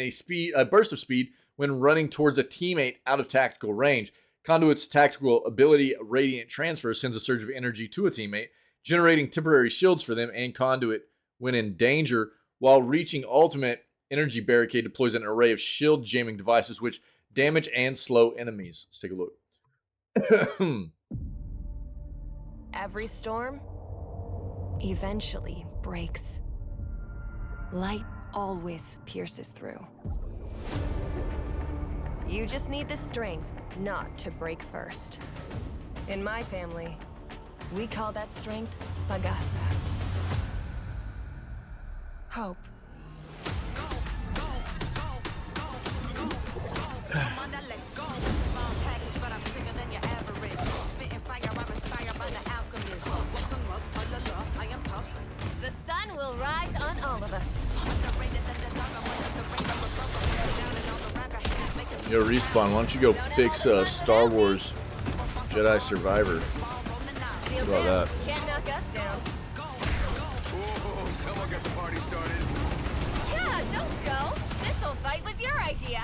a burst of speed when running towards a teammate out of tactical range. Conduit's tactical ability, Radiant Transfer, sends a surge of energy to a teammate, generating temporary shields for them, and Conduit, when in danger, while reaching ultimate, Energy Barricade deploys an array of shield jamming devices which damage and slow enemies. Let's take a look. Every storm eventually breaks. Light always pierces through. You just need the strength not to break first. In my family, we call that strength pagasa. Hope. The sun will rise on all of us. Yo, Respawn, why don't you go fix Star Wars Jedi Survivor? How about that? Can't knock us down. Oh, someone got the party started. Yeah, don't go. This whole fight was your idea.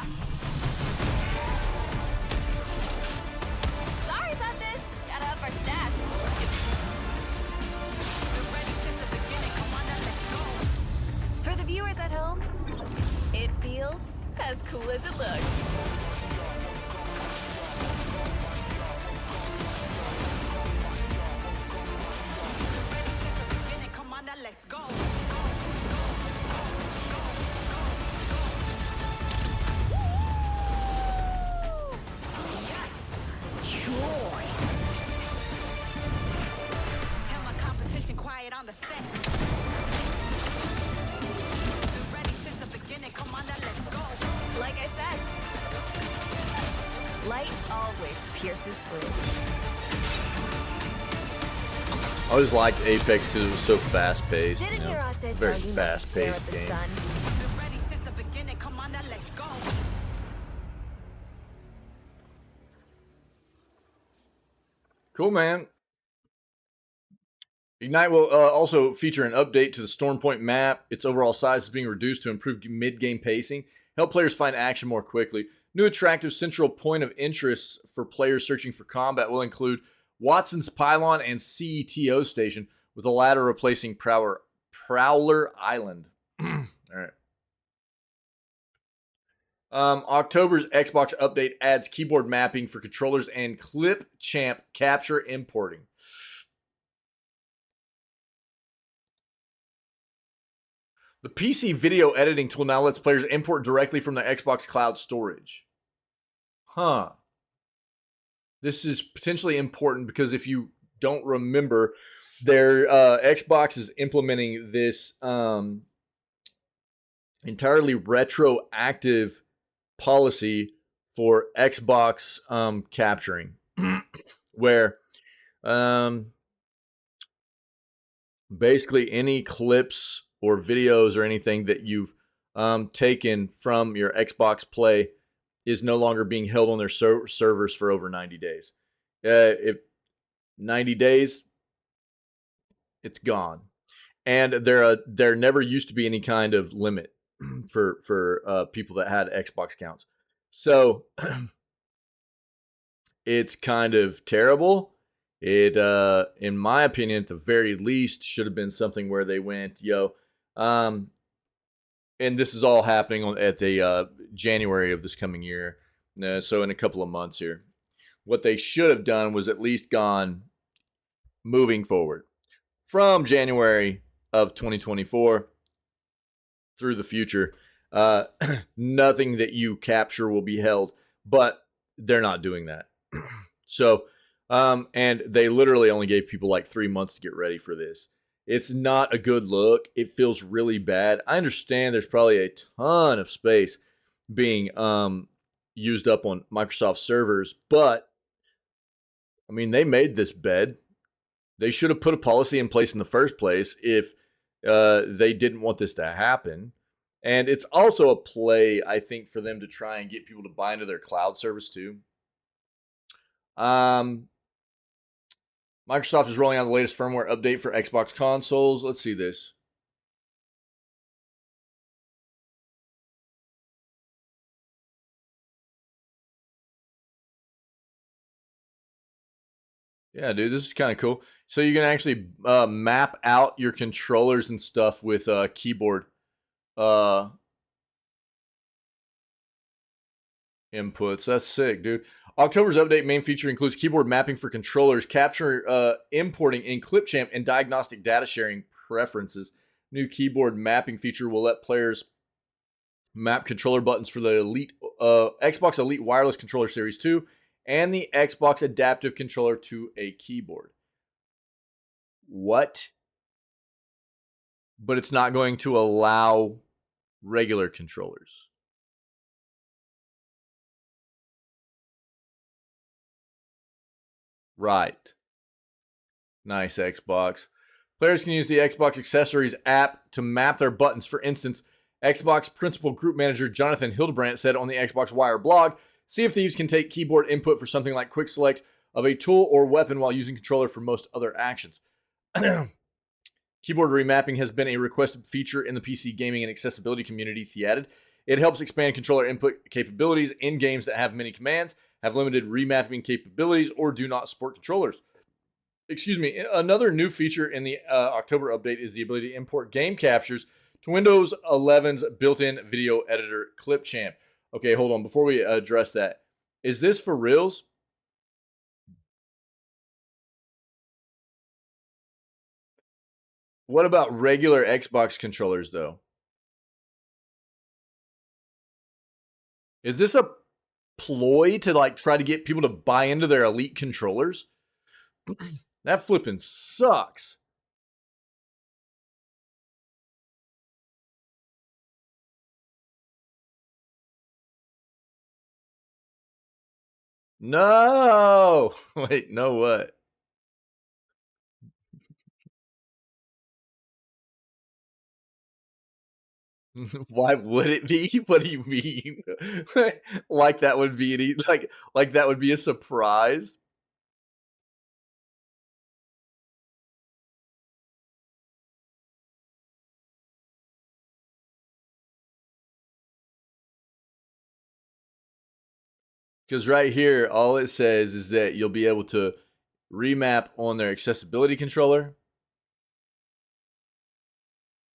Sorry about this. Gotta up our stats. For the viewers at home, it feels as cool as it looks. Let's go. Yes! Choice. Tell my competition quiet on the set. Been ready since the beginning. Come on, now let's go. Like I said, light always pierces through. I always liked Apex because it was so fast-paced. Didn't You know? your aunt It's a very tell you not to stare at fast-paced the game. sun? Been ready since the beginning. Come on, now let's go. Cool, man. Ignite will also feature an update to the Stormpoint map. Its overall size is being reduced to improve mid-game pacing, help players find action more quickly. New attractive central point of interest for players searching for combat will include Watson's Pylon and CETO Station, with the latter replacing Prowler Island. All right. October's Xbox update adds keyboard mapping for controllers and Clip Champ capture importing. The PC video editing tool now lets players import directly from the Xbox Cloud storage. Huh. This is potentially important because if you don't remember, their Xbox is implementing this entirely retroactive policy for Xbox capturing, where let basically any clips or videos or anything that you've taken from your Xbox Play is no longer being held on their servers for over 90 days. If 90 days, it's gone. And there never used to be any kind of limit for people that had Xbox accounts. So it's kind of terrible. It, in my opinion, at the very least, should have been something where they went, and this is all happening at the January of this coming year. So in a couple of months here, what they should have done was at least gone moving forward from January of 2024 through the future. Nothing that you capture will be held, but they're not doing that. So, and they literally only gave people like 3 months to get ready for this. It's not a good look. It feels really bad. I understand there's probably a ton of space being used up on Microsoft servers, but I mean, they made this bed. They should have put a policy in place in the first place if they didn't want this to happen. And it's also a play, I think, for them to try and get people to buy into their cloud service too. Microsoft is rolling out the latest firmware update for Xbox consoles. Let's see this. Yeah, dude, this is kind of cool. So you can actually map out your controllers and stuff with keyboard inputs. That's sick, dude. October's update main feature includes keyboard mapping for controllers, capture importing in Clipchamp, and diagnostic data sharing preferences. New keyboard mapping feature will let players map controller buttons for the Xbox Elite Wireless Controller Series 2 and the Xbox Adaptive Controller to a keyboard. What? But it's not going to allow regular controllers. Right. Nice, Xbox. Players can use the Xbox Accessories app to map their buttons. For instance, Xbox Principal Group Manager Jonathan Hildebrandt said on the Xbox Wire blog, Sea of Thieves can take keyboard input for something like quick select of a tool or weapon while using controller for most other actions. Keyboard remapping has been a requested feature in the PC gaming and accessibility communities, he added. It helps expand controller input capabilities in games that have many commands, have limited remapping capabilities, or do not support controllers. Excuse me. Another new feature in the October update is the ability to import game captures to Windows 11's built-in video editor Clipchamp. Okay, hold on. Before we address that, is this for reals? What about regular Xbox controllers, though? Is this a ploy to like try to get people to buy into their Elite controllers? That flipping sucks. No. Wait, no what? Why would it be? What do you mean? Like that would be any like that would be a surprise? Because right here, all it says is that you'll be able to remap on their accessibility controller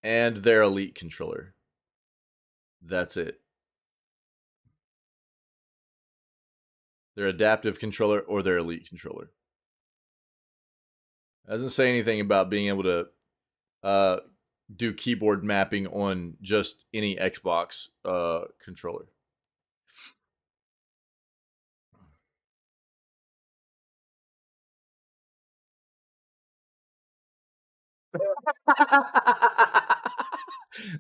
and their Elite controller. That's it. Their adaptive controller or their Elite controller. It doesn't say anything about being able to do keyboard mapping on just any Xbox controller.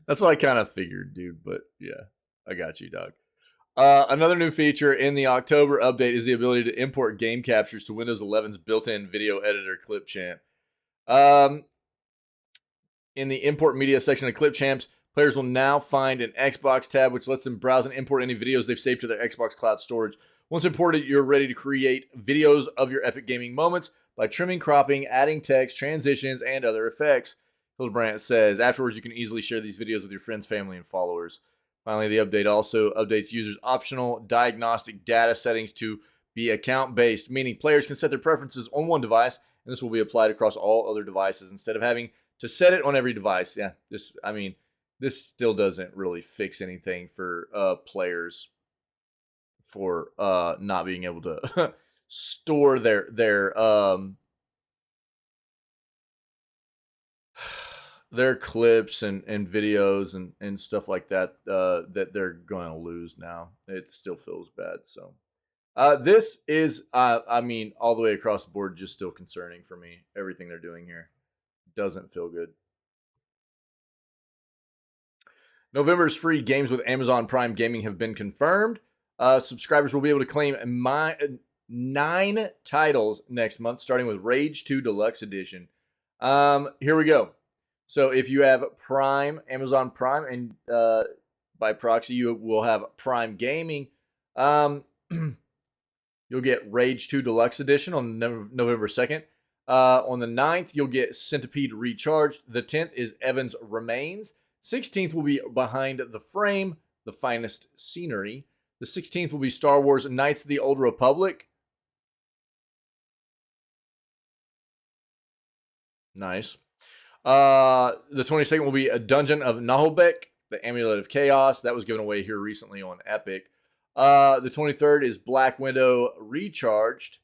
That's what I kind of figured, dude. But yeah, I got you, dog. Another new feature in the October update is the ability to import game captures to Windows 11's built-in video editor Clipchamp. In the import media section of Clip Champs, players will now find an Xbox tab, which lets them browse and import any videos they've saved to their Xbox Cloud storage. Once imported, you're ready to create videos of your epic gaming moments by trimming, cropping, adding text, transitions, and other effects. Hildebrandt says, afterwards, you can easily share these videos with your friends, family, and followers. Finally, the update also updates users' optional diagnostic data settings to be account-based, meaning players can set their preferences on one device, and this will be applied across all other devices instead of having to set it on every device. Yeah, this still doesn't really fix anything for players for not being able to store their clips and videos and stuff like that that they're going to lose now. It still feels bad. So this is all the way across the board just still concerning for me. Everything they're doing here doesn't feel good. November's free games with Amazon Prime Gaming have been confirmed. Subscribers will be able to claim 9 titles next month, starting with Rage 2 Deluxe Edition. Here we go. So if you have Prime, Amazon Prime, and by proxy, you will have Prime Gaming, you'll get Rage 2 Deluxe Edition on November 2nd. On the 9th, you'll get Centipede Recharged. The 10th is Evans Remains. 16th will be Behind the Frame, The Finest Scenery. The 16th will be Star Wars Knights of the Old Republic. Nice. The 22nd will be A Dungeon of Naholbeck, The Amulet of Chaos. That was given away here recently on Epic. The 23rd is Black Widow Recharged.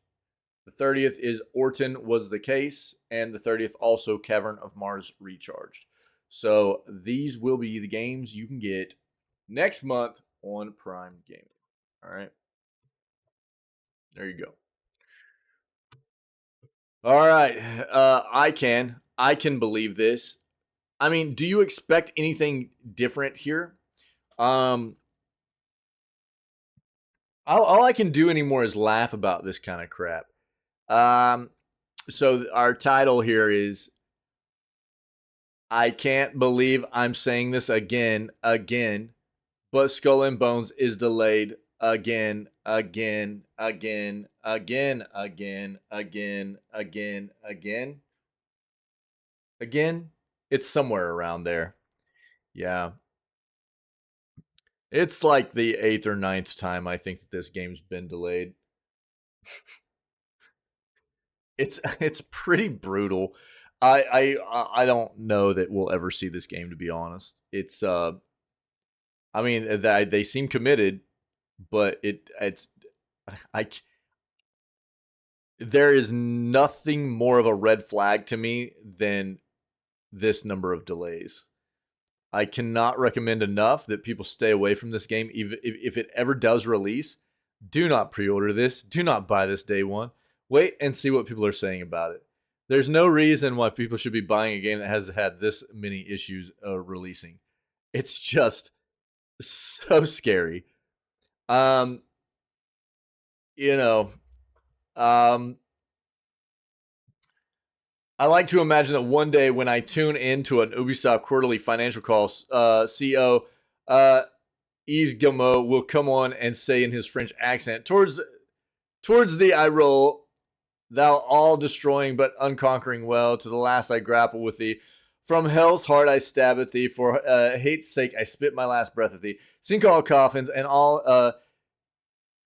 The 30th is Orton Was the Case. And the 30th also Cavern of Mars Recharged. So these will be the games you can get next month on Prime Gaming. All right. There you go. All right. I can believe this. I mean, do you expect anything different here? All I can do anymore is laugh about this kind of crap. So our title here is, I can't believe I'm saying this again, but Skull and Bones is delayed again. It's somewhere around there. Yeah. It's like the 8th or 9th time I think that this game's been delayed. It's pretty brutal. I don't know that we'll ever see this game, to be honest. It's I mean, they seem committed, but there is nothing more of a red flag to me than this number of delays. I cannot recommend enough that people stay away from this game. Even if it ever does release, do not pre-order this. Do not buy this day one. Wait and see what people are saying about it. There's no reason why people should be buying a game that has had this many issues releasing. It's just so scary. I like to imagine that one day when I tune into an Ubisoft quarterly financial call, CEO Yves Guillemot will come on and say in his French accent, towards thee I roll, thou all destroying but unconquering well, to the last I grapple with thee. From hell's heart I stab at thee, for hate's sake I spit my last breath at thee. Sink all coffins and all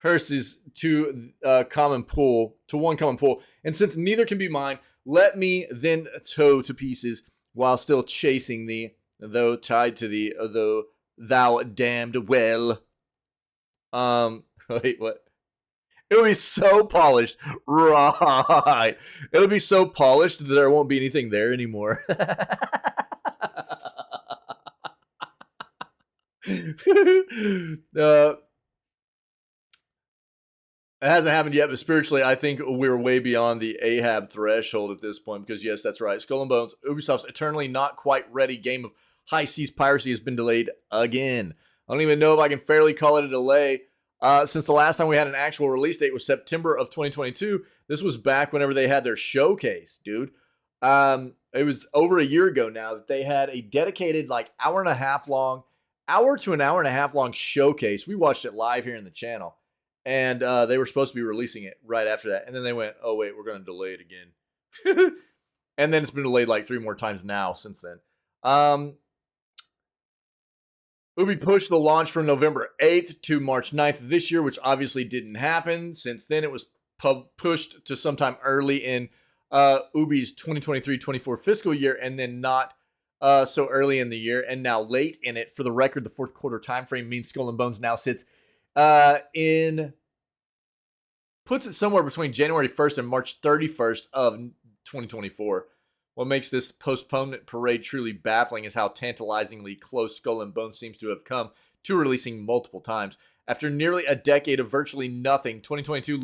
hearses to one common pool. And since neither can be mine, let me then tow to pieces while still chasing thee, though tied to thee, though thou damned well. Wait, what? It'll be so polished. Right. It'll be so polished that there won't be anything there anymore. It hasn't happened yet, but spiritually, I think we're way beyond the Ahab threshold at this point, because yes, that's right. Skull and Bones, Ubisoft's eternally not quite ready game of high seas piracy has been delayed again. I don't even know if I can fairly call it a delay. Since the last time we had an actual release date was September of 2022. This was back whenever they had their showcase, dude. It was over a year ago now that they had a dedicated like hour to an hour and a half long showcase. We watched it live here in the channel, and they were supposed to be releasing it right after that, and then they went, "Oh wait, we're going to delay it again," and then it's been delayed like 3 more times now since then. Ubi pushed the launch from November 8th to March 9th this year, which obviously didn't happen. Since then, it was pushed to sometime early in Ubi's 2023-24 fiscal year, and then not so early in the year, and now late in it. For the record, the fourth quarter timeframe means Skull and Bones now sits puts it somewhere between January 1st and March 31st of 2024. What makes this postponement parade truly baffling is how tantalizingly close Skull and Bones seems to have come to releasing multiple times. After nearly a decade of virtually nothing, 2022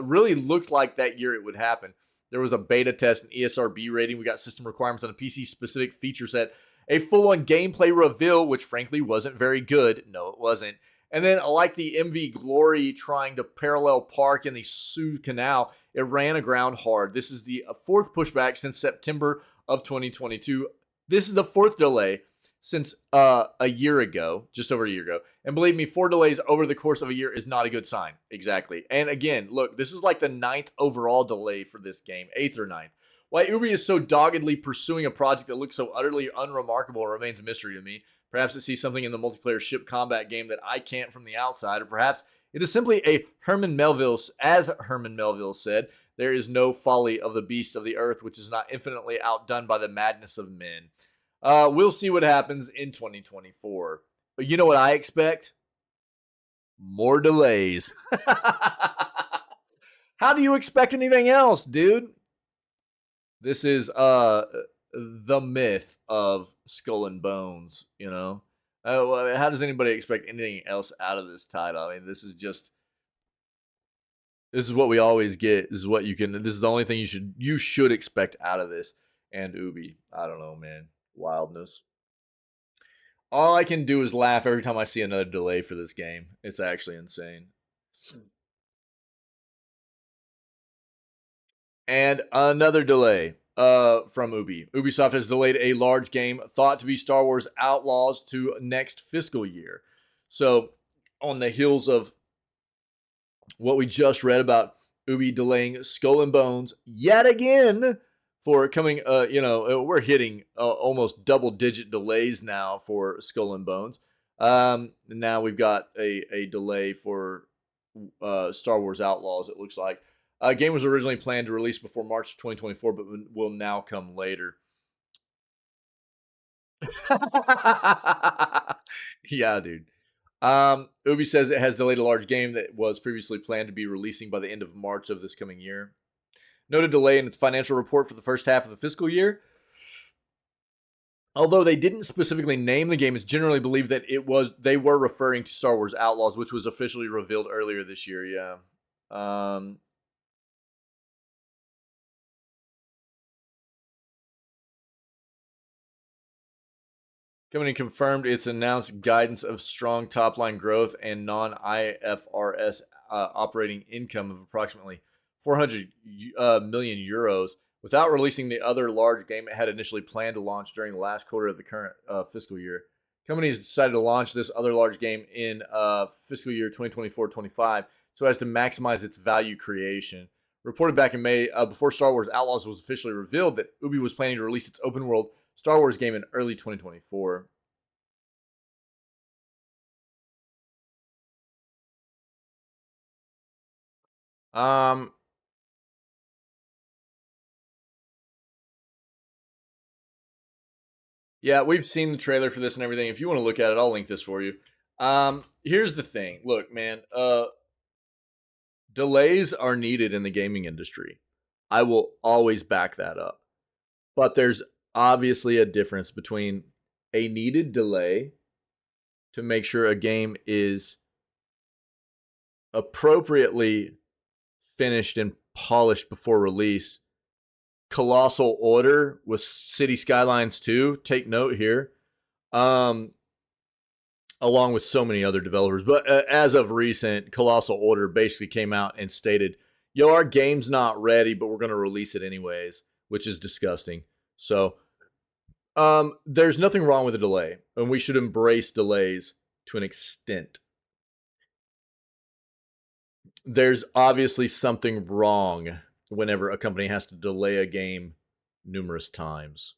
really looked like that year it would happen. There was a beta test and ESRB rating. We got system requirements on a PC-specific feature set. A full-on gameplay reveal, which frankly wasn't very good. No, it wasn't. And then, like the MV Glory trying to parallel park in the Suez Canal, it ran aground hard. This is the fourth pushback since September of 2022. This is the fourth delay since a year ago, just over a year ago. And believe me, 4 delays over the course of a year is not a good sign. Exactly. And again, look, this is like the 9th overall delay for this game, 8th or 9th. Why Ubi is so doggedly pursuing a project that looks so utterly unremarkable remains a mystery to me. Perhaps it sees something in the multiplayer ship combat game that I can't from the outside, or perhaps it is simply a Herman Melville, as Herman Melville said, there is no folly of the beasts of the earth which is not infinitely outdone by the madness of men. We'll see what happens in 2024. But you know what I expect? More delays. How do you expect anything else, dude? This is the myth of Skull and Bones, you know? How does anybody expect anything else out of this title? I mean, this is what we always get. This is what you can. This is the only thing you should expect out of this. And Ubi, I don't know, man, wildness. All I can do is laugh every time I see another delay for this game. It's actually insane. And another delay from Ubi. Ubisoft has delayed a large game thought to be Star Wars Outlaws to next fiscal year. So, on the heels of what we just read about Ubi delaying Skull and Bones yet again for coming, we're hitting almost double-digit delays now for Skull and Bones. Now we've got a delay for Star Wars Outlaws, it looks like. Game was originally planned to release before March 2024, but will now come later. Yeah, dude. Ubi says it has delayed a large game that was previously planned to be releasing by the end of March of this coming year. Noted delay in its financial report for the first half of the fiscal year. Although they didn't specifically name the game, it's generally believed that they were referring to Star Wars Outlaws, which was officially revealed earlier this year. Yeah. Company confirmed its announced guidance of strong top-line growth and non-IFRS operating income of approximately 400 million euros without releasing the other large game it had initially planned to launch during the last quarter of the current fiscal year. Company has decided to launch this other large game in fiscal year 2024-25 so as to maximize its value creation. Reported back in May, before Star Wars Outlaws was officially revealed, that Ubi was planning to release its open-world Star Wars game in early 2024. Yeah, we've seen the trailer for this and everything. If you want to look at it, I'll link this for you. Here's the thing. Look, man, delays are needed in the gaming industry. I will always back that up. But there's obviously a difference between a needed delay to make sure a game is appropriately finished and polished before release. Colossal Order with City Skylines 2, take note here, along with so many other developers. But as of recent, Colossal Order basically came out and stated, yo, our game's not ready, but we're going to release it anyways, which is disgusting. So there's nothing wrong with a delay, and we should embrace delays to an extent. There's obviously something wrong whenever a company has to delay a game numerous times.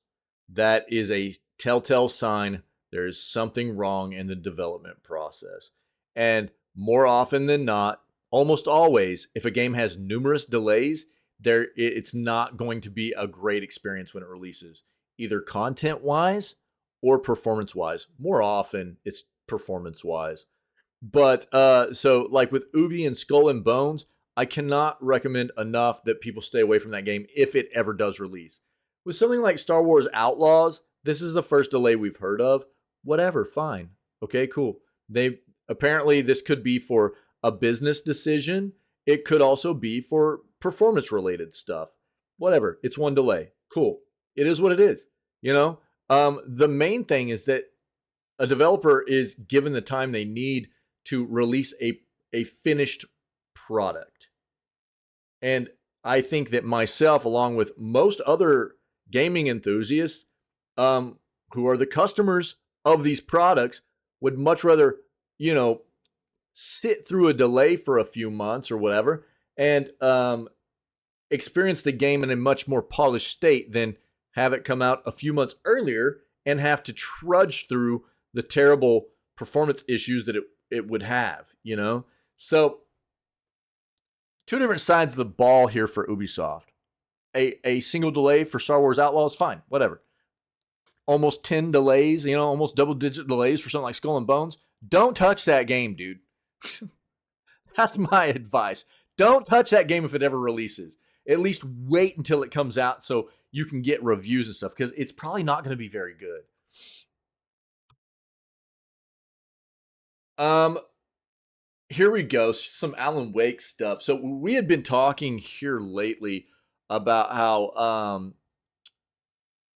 That is a telltale sign there is something wrong in the development process. And more often than not, almost always, if a game has numerous delays, it's not going to be a great experience when it releases, either content-wise or performance-wise. More often, it's performance-wise. But so like with Ubi and Skull and Bones, I cannot recommend enough that people stay away from that game if it ever does release. With something like Star Wars Outlaws, this is the first delay we've heard of. Whatever, fine. Okay, cool. Apparently this could be for a business decision. It could also be for performance related stuff. Whatever. It's one delay. Cool. It is what it is. You know? The main thing is that a developer is given the time they need to release a finished product. And I think that myself, along with most other gaming enthusiasts who are the customers of these products, would much rather, sit through a delay for a few months or whatever and experience the game in a much more polished state than have it come out a few months earlier and have to trudge through the terrible performance issues that it would have, So, two different sides of the ball here for Ubisoft. A single delay for Star Wars Outlaws, fine, whatever. Almost 10 delays, almost double-digit delays for something like Skull and Bones. Don't touch that game, dude. That's my advice. Don't touch that game if it ever releases. At least wait until it comes out so you can get reviews and stuff, because it's probably not going to be very good. Here we go. Some Alan Wake stuff. So we had been talking here lately about how,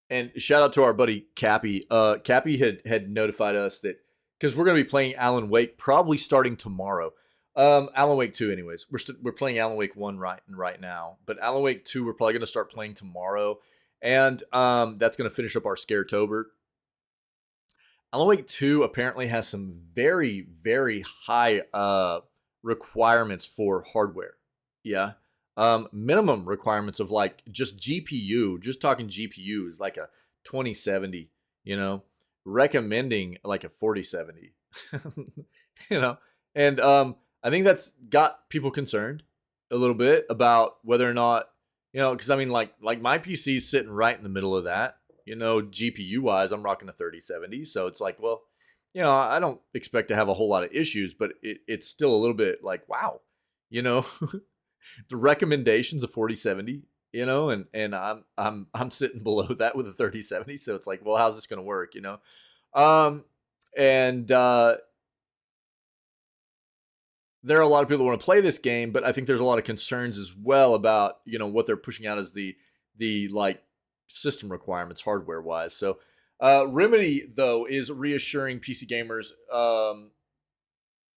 and shout out to our buddy Cappy. Cappy had notified us that, because we're going to be playing Alan Wake probably starting tomorrow. Alan Wake 2 anyways. We're playing Alan Wake 1 right now. But Alan Wake 2 we're probably going to start playing tomorrow. And that's going to finish up our Scaretober. Alan Wake 2 apparently has some very, very high requirements for hardware. Yeah. Minimum requirements of like just GPU, just talking GPU is like a 2070, recommending like a 4070, and I think that's got people concerned a little bit about whether or not, because I mean, like my PC's sitting right in the middle of that. GPU wise, I'm rocking a 3070. So it's like, well, I don't expect to have a whole lot of issues, but it's still a little bit like, wow, the recommendations of 4070, and I'm sitting below that with a 3070. So it's like, well, how's this going to work? There are a lot of people who want to play this game, but I think there's a lot of concerns as well about, what they're pushing out as the like system requirements hardware wise. So Remedy though is reassuring PC gamers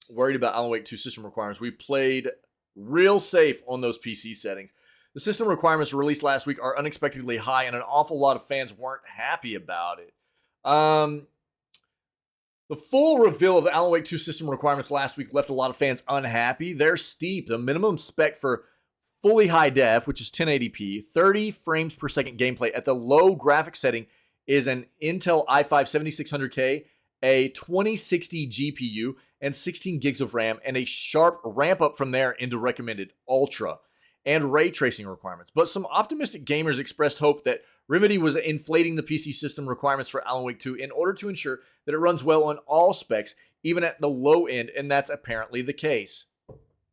worried about Alan Wake 2 system requirements. We played real safe on those PC settings. The system requirements released last week are unexpectedly high, and an awful lot of fans weren't happy about it. The full reveal of the Alan Wake 2 system requirements last week left a lot of fans unhappy. They're steep. The minimum spec for fully high def, which is 1080p, 30 frames per second gameplay at the low graphic setting is an Intel i5-7600K, a 2060 GPU, and 16 gigs of RAM, and a sharp ramp up from there into recommended Ultra and ray tracing requirements. But some optimistic gamers expressed hope that Remedy was inflating the PC system requirements for Alan Wake 2 in order to ensure that it runs well on all specs, even at the low end, and that's apparently the case.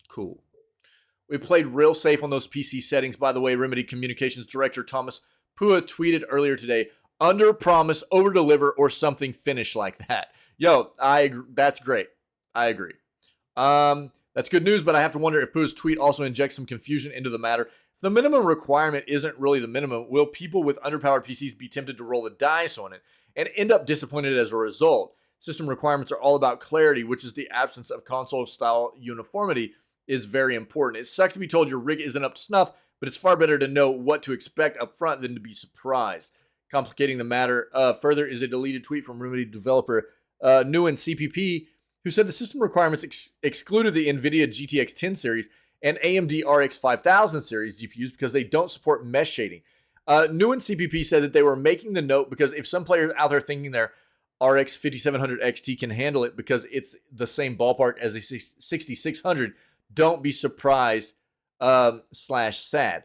Cool. We played real safe on those PC settings. By the way, Remedy Communications Director Thomas Pua tweeted earlier today, under promise, over deliver, or something finish like that. Yo, that's great. I agree. That's good news, but I have to wonder if Pua's tweet also injects some confusion into the matter. If the minimum requirement isn't really the minimum, will people with underpowered PCs be tempted to roll the dice on it and end up disappointed as a result? System requirements are all about clarity, which is the absence of console-style uniformity, is very important. It sucks to be told your rig isn't up to snuff, but it's far better to know what to expect up front than to be surprised. Complicating the matter further is a deleted tweet from Remedy developer Nguyen CPP, who said the system requirements excluded the NVIDIA GTX 10 series and AMD RX 5000 series GPUs because they don't support mesh shading. Nguyen CPP said that they were making the note because if some players out there thinking their RX 5700 XT can handle it because it's the same ballpark as a 6600, don't be surprised / sad.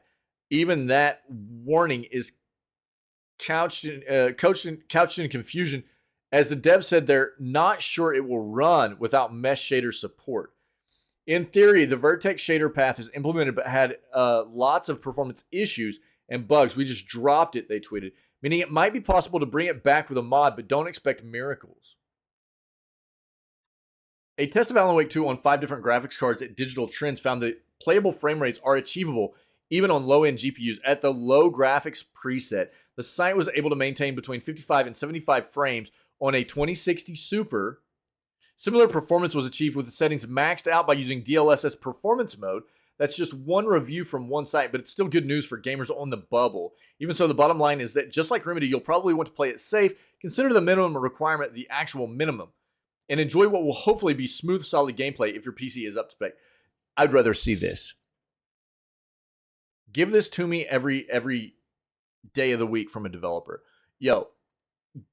Even that warning is couched in confusion, as the dev said they're not sure it will run without mesh shader support. In theory, the Vertex shader path is implemented but had lots of performance issues and bugs. We just dropped it, they tweeted, meaning it might be possible to bring it back with a mod, but don't expect miracles. A test of Alan Wake 2 on 5 different graphics cards at Digital Trends found that playable frame rates are achievable even on low-end GPUs at the low graphics preset. The site was able to maintain between 55 and 75 frames on a 2060 Super. Similar performance was achieved with the settings maxed out by using DLSS performance mode. That's just one review from one site, but it's still good news for gamers on the bubble. Even so, the bottom line is that just like Remedy, you'll probably want to play it safe, consider the minimum requirement the actual minimum, and enjoy what will hopefully be smooth, solid gameplay if your PC is up to spec. I'd rather see this. Give this to me every day of the week from a developer. Yo,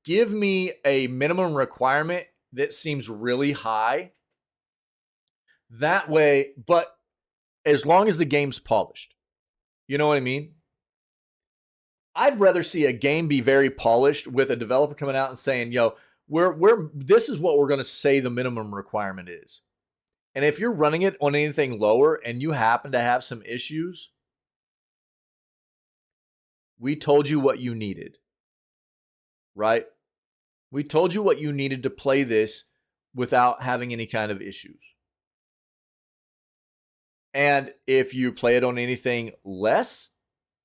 give me a minimum requirement that seems really high. That way, but as long as the game's polished. You know what I mean? I'd rather see a game be very polished with a developer coming out and saying, yo, this is what we're going to say the minimum requirement is. And if you're running it on anything lower and you happen to have some issues, we told you what you needed. Right? We told you what you needed to play this without having any kind of issues. And if you play it on anything less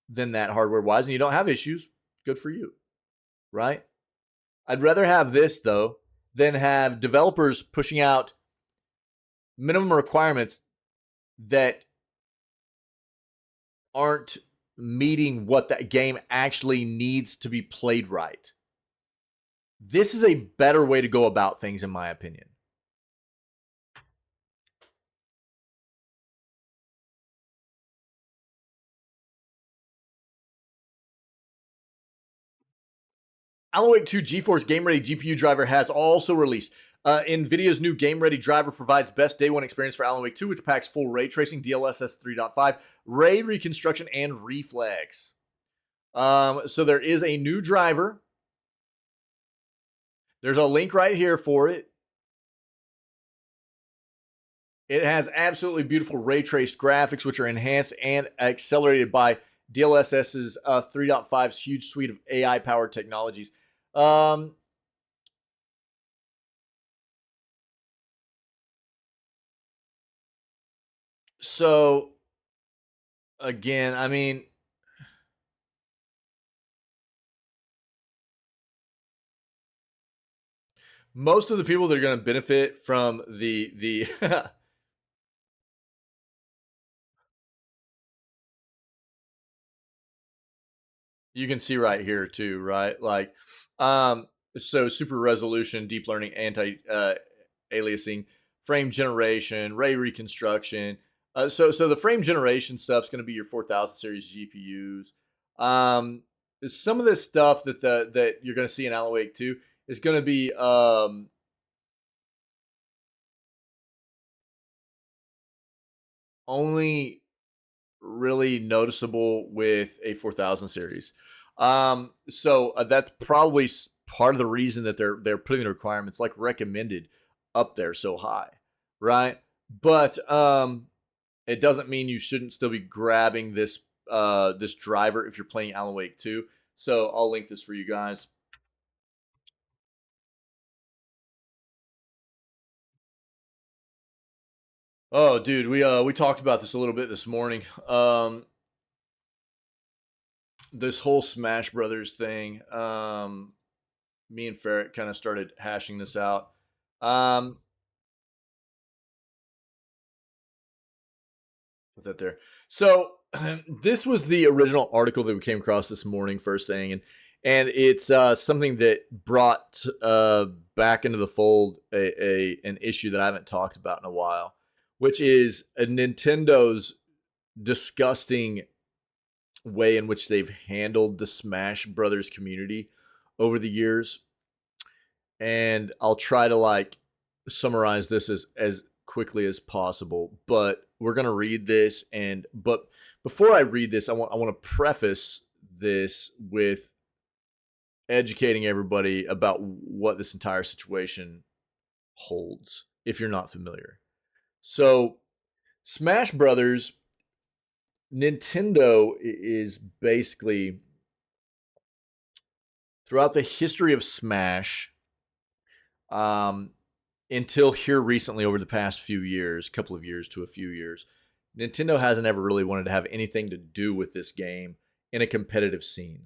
than that hardware-wise and you don't have issues, good for you, right? I'd rather have this, though, than have developers pushing out minimum requirements that aren't meeting what that game actually needs to be played right. This is a better way to go about things, in my opinion. Alan Wake 2 GeForce Game Ready GPU driver has also released. NVIDIA's new Game Ready driver provides best day one experience for Alan Wake 2, which packs full ray tracing, DLSS 3.5, ray reconstruction, and reflex. So there is a new driver. There's a link right here for it. It has absolutely beautiful ray traced graphics, which are enhanced and accelerated by DLSS's 3.5's huge suite of AI-powered technologies. So, again, I mean, most of the people that are going to benefit from the you can see right here too, right? Like, so super resolution, deep learning, anti-aliasing, frame generation, ray reconstruction. So the frame generation stuff is going to be your 4000 series GPUs. Some of this stuff that you're going to see in Alan Wake 2 is going to be only really noticeable with a 4000 series. So that's probably part of the reason that they're putting the requirements like recommended up there so high, right? But it doesn't mean you shouldn't still be grabbing this this driver if you're playing Alan Wake 2. So I'll link this for you guys. Oh, dude, we talked about this a little bit this morning. This whole Smash Brothers thing. Me and Ferret kind of started hashing this out. Put that there. So this was the original article that we came across this morning, first thing, and it's something that brought back into the fold an issue that I haven't talked about in a while, which is a Nintendo's disgusting way in which they've handled the Smash Brothers community over the years. And I'll try to like summarize this as quickly as possible, but we're going to read this. But before I read this, I want to preface this with educating everybody about what this entire situation holds, if you're not familiar. So Smash Brothers, Nintendo is basically, throughout the history of Smash, until here recently, over the past few years, couple of years to a few years, Nintendo hasn't ever really wanted to have anything to do with this game in a competitive scene.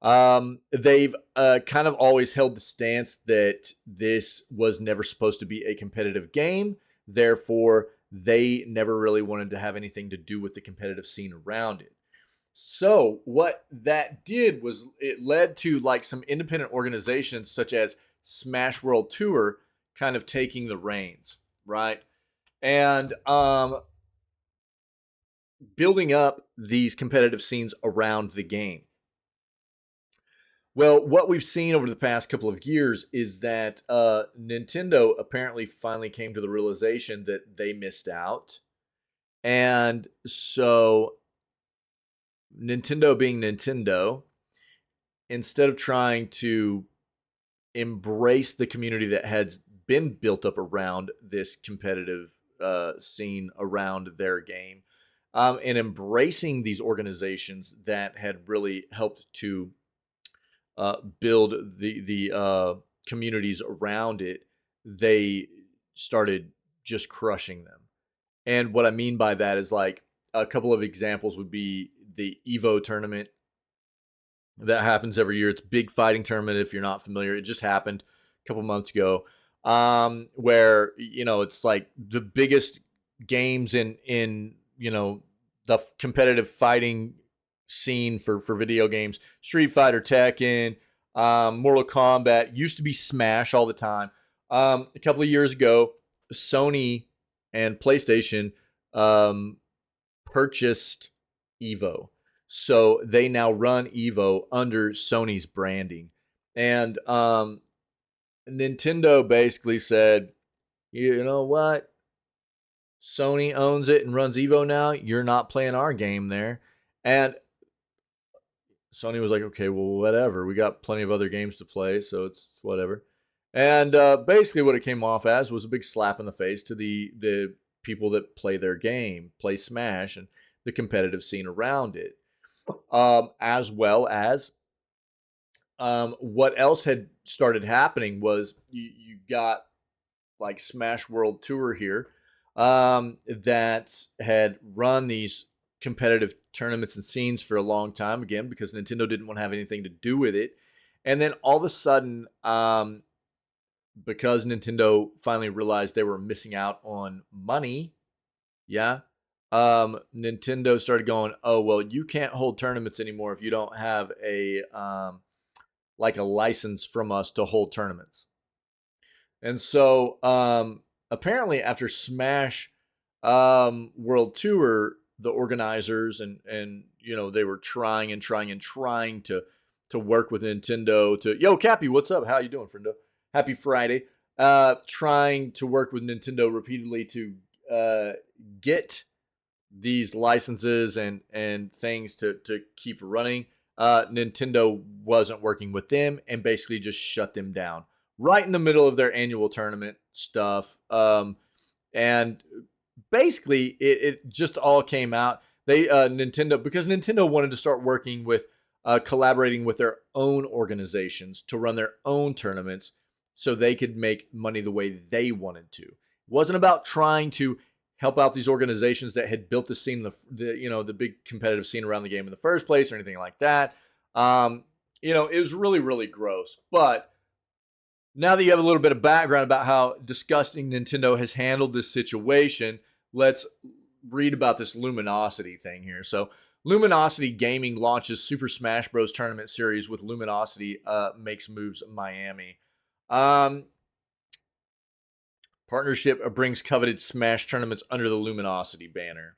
They've kind of always held the stance that this was never supposed to be a competitive game. Therefore, they never really wanted to have anything to do with the competitive scene around it. So what that did was it led to like some independent organizations such as Smash World Tour kind of taking the reins, right? And building up these competitive scenes around the game. Well, what we've seen over the past couple of years is that Nintendo apparently finally came to the realization that they missed out. And so Nintendo being Nintendo, instead of trying to embrace the community that has been built up around this competitive scene around their game, and embracing these organizations that had really helped to build the communities around it, they started just crushing them. And what I mean by that is like a couple of examples would be the Evo tournament that happens every year. It's a big fighting tournament. If you're not familiar, it just happened a couple months ago, where, you know, it's like the biggest games in you know, the competitive fighting scene for video games. Street Fighter, Tekken, Mortal Kombat, used to be Smash all the time. A couple of years ago, Sony and PlayStation purchased Evo. So they now run Evo under Sony's branding. And Nintendo basically said, you know what? Sony owns it and runs Evo now. You're not playing our game there. And Sony was like, okay, well, whatever. We got plenty of other games to play, so it's whatever. And basically what it came off as was a big slap in the face to the people that play their game, play Smash, and the competitive scene around it. As well as what else had started happening was you got like Smash World Tour here that had run these competitive tournaments and scenes for a long time, again, because Nintendo didn't want to have anything to do with it. And then all of a sudden, because Nintendo finally realized they were missing out on money, Nintendo started going, oh, well, you can't hold tournaments anymore if you don't have a like a license from us to hold tournaments. And so apparently after Smash World Tour, the organizers and you know, they were trying to work with Nintendo to, yo, Cappy, what's up? How you doing, friendo? Happy Friday. Trying to work with Nintendo repeatedly to get these licenses and things to keep running. Nintendo wasn't working with them and basically just shut them down right in the middle of their annual tournament stuff. And basically it just all came out. They Nintendo, because Nintendo wanted to start working with collaborating with their own organizations to run their own tournaments so they could make money the way they wanted to. It wasn't about trying to help out these organizations that had built the scene, the big competitive scene around the game in the first place or anything like that. It was really, really gross. But now that you have a little bit of background about how disgusting Nintendo has handled this situation, let's read about this Luminosity thing here. So Luminosity Gaming launches Super Smash Bros. Tournament Series with Luminosity makes moves Miami. Partnership brings coveted Smash tournaments under the Luminosity banner.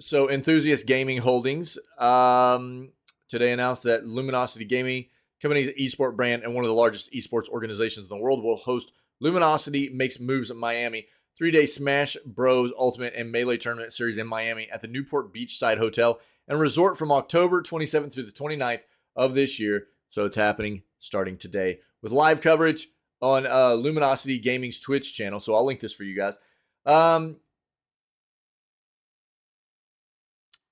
So Enthusiast Gaming Holdings today announced that Luminosity Gaming, company's esport brand and one of the largest esports organizations in the world, will host Luminosity Makes Moves in Miami, 3-day Smash Bros. Ultimate and Melee Tournament Series in Miami at the Newport Beachside Hotel and Resort from October 27th through the 29th of this year. So it's happening starting today with live coverage on Luminosity Gaming's Twitch channel. So I'll link this for you guys.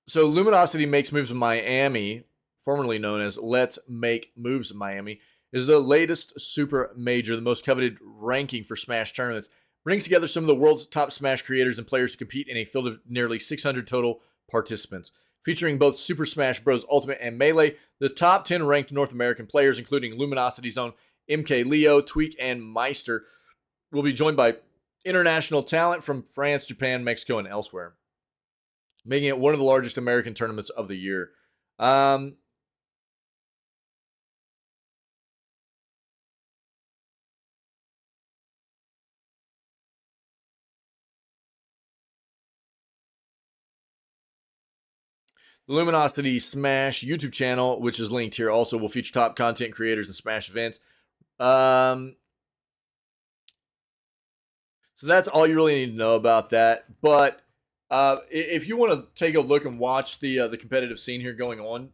So Luminosity Makes Moves in Miami, formerly known as Let's Make Moves in Miami, is the latest super major, the most coveted ranking for Smash tournaments. Brings together some of the world's top Smash creators and players to compete in a field of nearly 600 total participants. Featuring both Super Smash Bros. Ultimate and Melee, the top 10 ranked North American players, including Luminosity's own MK Leo, Tweak, and Meister, will be joined by international talent from France, Japan, Mexico, and elsewhere, making it one of the largest American tournaments of the year. The Luminosity Smash YouTube channel, which is linked here, also will feature top content creators and Smash events. So that's all you really need to know about that. But if you want to take a look and watch the competitive scene here going on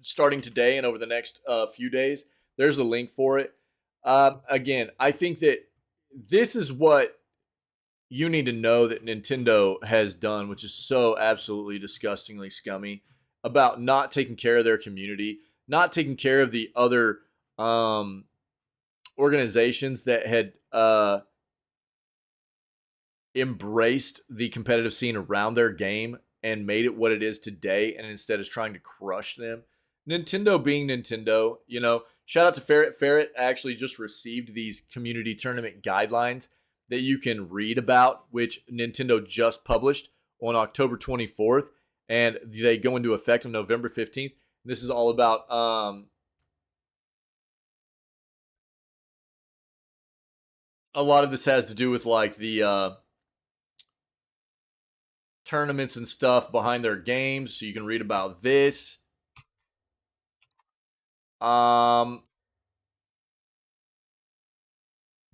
starting today and over the next few days, there's a link for it. Again, I think that this is what you need to know that Nintendo has done, which is so absolutely disgustingly scummy, about not taking care of their community, not taking care of the other organizations that had embraced the competitive scene around their game and made it what it is today, and instead is trying to crush them. Nintendo being Nintendo, shout out to Ferret. Ferret actually just received these community tournament guidelines that you can read about, which Nintendo just published on October 24th, and they go into effect on November 15th. This is all about a lot of this has to do with like the tournaments and stuff behind their games, so you can read about this.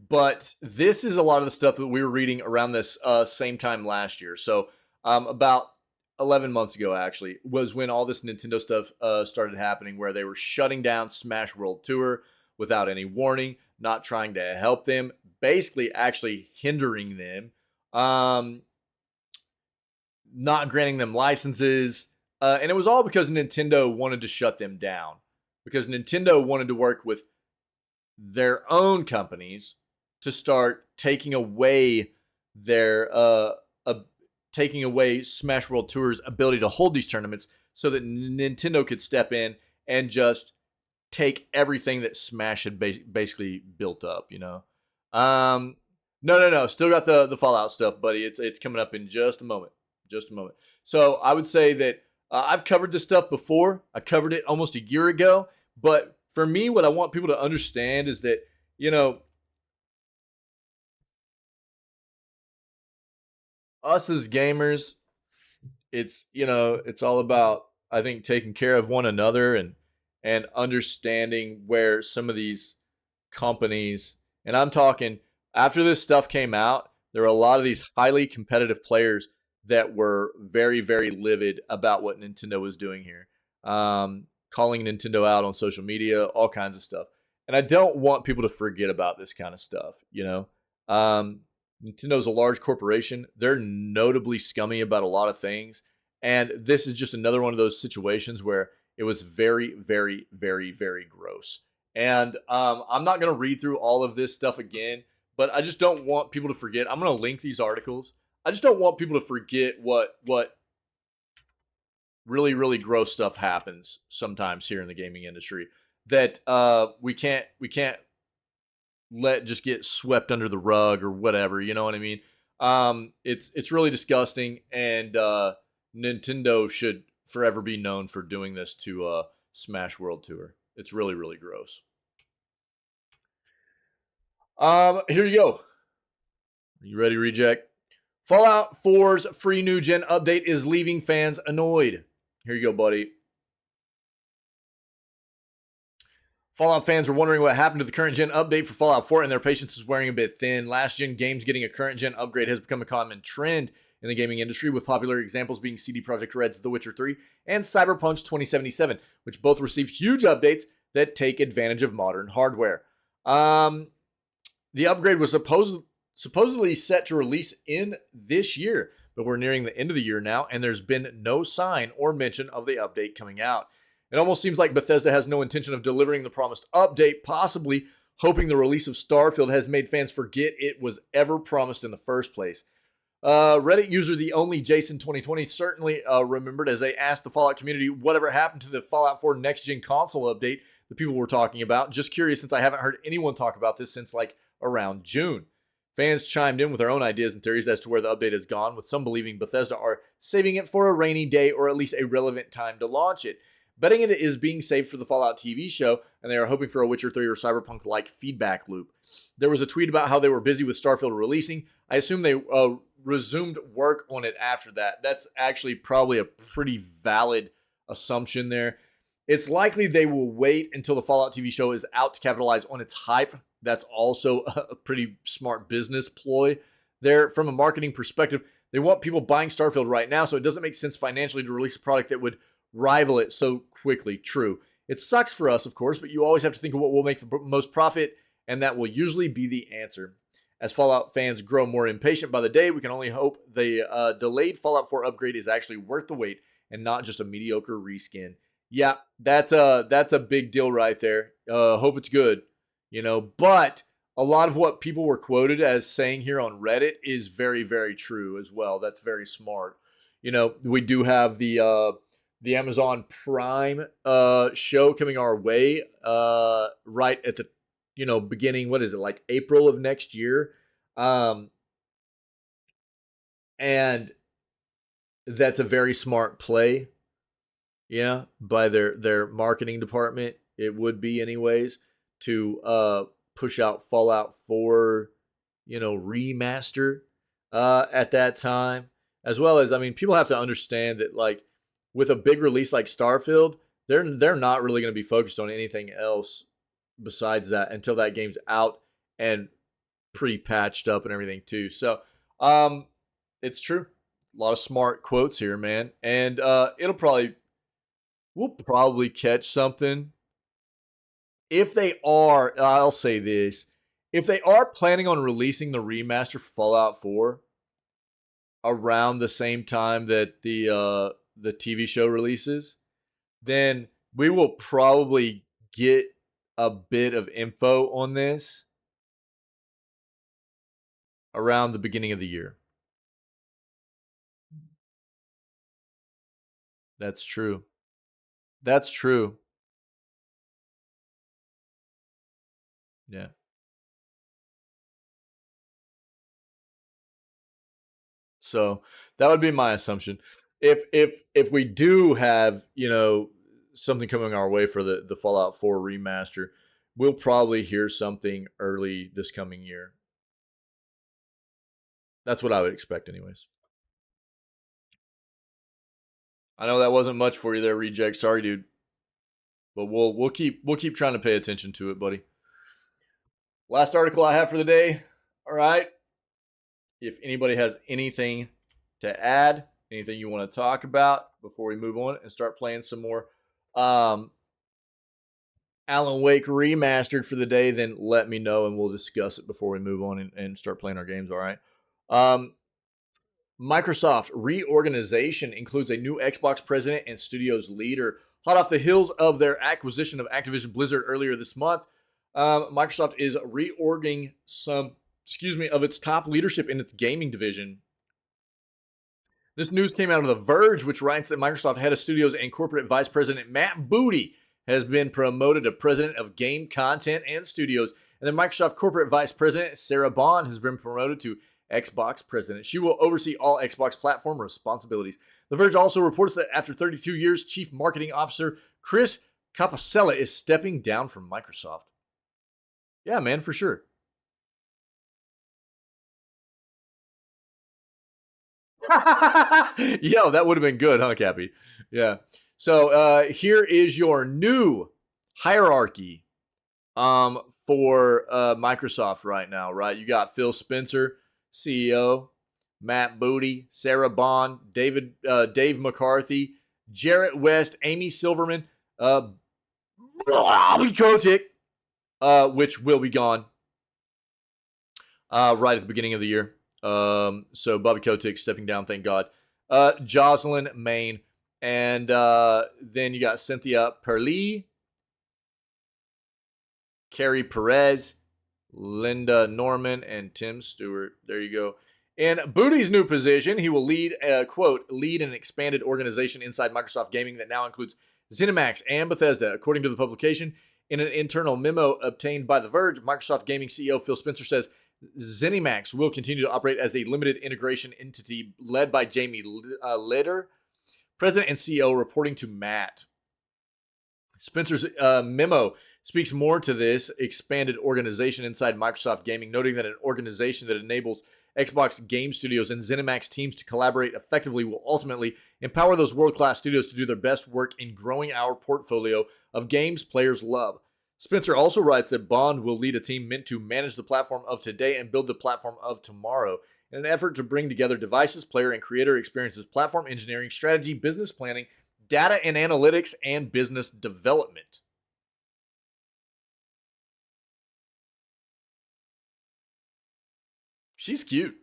But this is a lot of the stuff that we were reading around this same time last year. So about 11 months ago, actually, was when all this Nintendo stuff started happening, where they were shutting down Smash World Tour without any warning, not trying to help them, basically actually hindering them, not granting them licenses. And it was all because Nintendo wanted to shut them down, because Nintendo wanted to work with their own companies to start taking away taking away Smash World Tour's ability to hold these tournaments, so that Nintendo could step in and just take everything that Smash had basically built up. No. Still got the Fallout stuff, buddy. It's coming up in just a moment. So I would say that I've covered this stuff before. I covered it almost a year ago. But for me, what I want people to understand is that, us as gamers, it's all about, I think, taking care of one another and understanding where some of these companies, and I'm talking after this stuff came out, there were a lot of these highly competitive players that were very, very livid about what Nintendo was doing here, calling Nintendo out on social media, all kinds of stuff. And I don't want people to forget about this kind of stuff. Nintendo's a large corporation. They're notably scummy about a lot of things. And this is just another one of those situations where it was very, very, very, very gross. And I'm not going to read through all of this stuff again, but I just don't want people to forget. I'm going to link these articles. I just don't want people to forget what really, really gross stuff happens sometimes here in the gaming industry that we can't let just get swept under the rug or whatever, you know what I mean? It's really disgusting, and Nintendo should forever be known for doing this to Smash World Tour. It's really, really gross. Here you go. Are you ready, Reject? Fallout 4's free new gen update is leaving fans annoyed. Here you go, buddy. Fallout fans are wondering what happened to the current gen update for Fallout 4, and their patience is wearing a bit thin. Last gen games getting a current gen upgrade has become a common trend in the gaming industry, with popular examples being CD Projekt Red's The Witcher 3 and Cyberpunk 2077, which both received huge updates that take advantage of modern hardware. The upgrade was supposedly set to release in this year, but we're nearing the end of the year now, and there's been no sign or mention of the update coming out. It almost seems like Bethesda has no intention of delivering the promised update, possibly hoping the release of Starfield has made fans forget it was ever promised in the first place. Reddit user The Only Jason 2020 certainly remembered as they asked the Fallout community whatever happened to the Fallout 4 next-gen console update the people were talking about. Just curious, since I haven't heard anyone talk about this since like around June. Fans chimed in with their own ideas and theories as to where the update has gone, with some believing Bethesda are saving it for a rainy day or at least a relevant time to launch it. Betting it is being saved for the Fallout TV show, and they are hoping for a Witcher 3 or Cyberpunk-like feedback loop. There was a tweet about how they were busy with Starfield releasing. I assume they resumed work on it after that. That's actually probably a pretty valid assumption there. It's likely they will wait until the Fallout TV show is out to capitalize on its hype. That's also a pretty smart business ploy there. From a marketing perspective, they want people buying Starfield right now, so it doesn't make sense financially to release a product that would rival it so quickly. True. It sucks for us, of course, but you always have to think of what will make the most profit, and that will usually be the answer. As Fallout fans grow more impatient by the day, we can only hope the delayed Fallout 4 upgrade is actually worth the wait and not just a mediocre reskin. Yeah, that's a big deal right there. Hope it's good, but a lot of what people were quoted as saying here on Reddit is very, very true as well. That's very smart. We do have the Amazon Prime show coming our way right at the beginning, what is it, like April of next year, and that's a very smart play, by their marketing department. It would be anyways, to push out Fallout 4 remaster at that time, as well as, people have to understand that, like, with a big release like Starfield, they're not really going to be focused on anything else besides that until that game's out and pretty patched up and everything too. So, it's true. A lot of smart quotes here, man. And we'll probably catch something. If they are, I'll say this, if they are planning on releasing the remaster for Fallout 4 around the same time that the TV show releases, then we will probably get a bit of info on this around the beginning of the year. That's true. That's true. Yeah. So that would be my assumption. If we do have, something coming our way for the Fallout 4 remaster, we'll probably hear something early this coming year. That's what I would expect anyways. I know that wasn't much for you there, Reject. Sorry, dude. But we'll keep trying to pay attention to it, buddy. Last article I have for the day. All right. If anybody has anything to add, anything you want to talk about before we move on and start playing some more Alan Wake Remastered for the day, then let me know and we'll discuss it before we move on and start playing our games, all right? Microsoft reorganization includes a new Xbox president and studios leader. Hot off the heels of their acquisition of Activision Blizzard earlier this month, Microsoft is reorging some, of its top leadership in its gaming division. This news came out of The Verge, which writes that Microsoft head of studios and corporate vice president Matt Booty has been promoted to president of game content and studios. And then Microsoft corporate vice president Sarah Bond has been promoted to Xbox president. She will oversee all Xbox platform responsibilities. The Verge also reports that after 32 years, Chief Marketing Officer Chris Capacella is stepping down from Microsoft. Yeah, man, for sure. Yo, that would have been good, huh, Cappy? Yeah. So here is your new hierarchy for Microsoft right now, right? You got Phil Spencer, CEO, Matt Booty, Sarah Bond, Dave McCarthy, Jarrett West, Amy Silverman, Bobby Kotick, which will be gone right at the beginning of the year. So Bobby Kotick stepping down, thank God. Jocelyn Main, and then you got Cynthia Perlee, Carrie Perez, Linda Norman, and Tim Stewart. There you go. In Booty's new position, he will lead, quote, lead an expanded organization inside Microsoft Gaming that now includes ZeniMax and Bethesda. According to the publication, in an internal memo obtained by The Verge, Microsoft Gaming CEO Phil Spencer says ZeniMax will continue to operate as a limited integration entity led by Jamie Litter, president and CEO, reporting to Matt. Spencer's memo speaks more to this expanded organization inside Microsoft Gaming, noting that an organization that enables Xbox Game Studios and ZeniMax teams to collaborate effectively will ultimately empower those world-class studios to do their best work in growing our portfolio of games players love. Spencer also writes that Bond will lead a team meant to manage the platform of today and build the platform of tomorrow in an effort to bring together devices, player, and creator experiences, platform engineering, strategy, business planning, data and analytics, and business development. She's cute.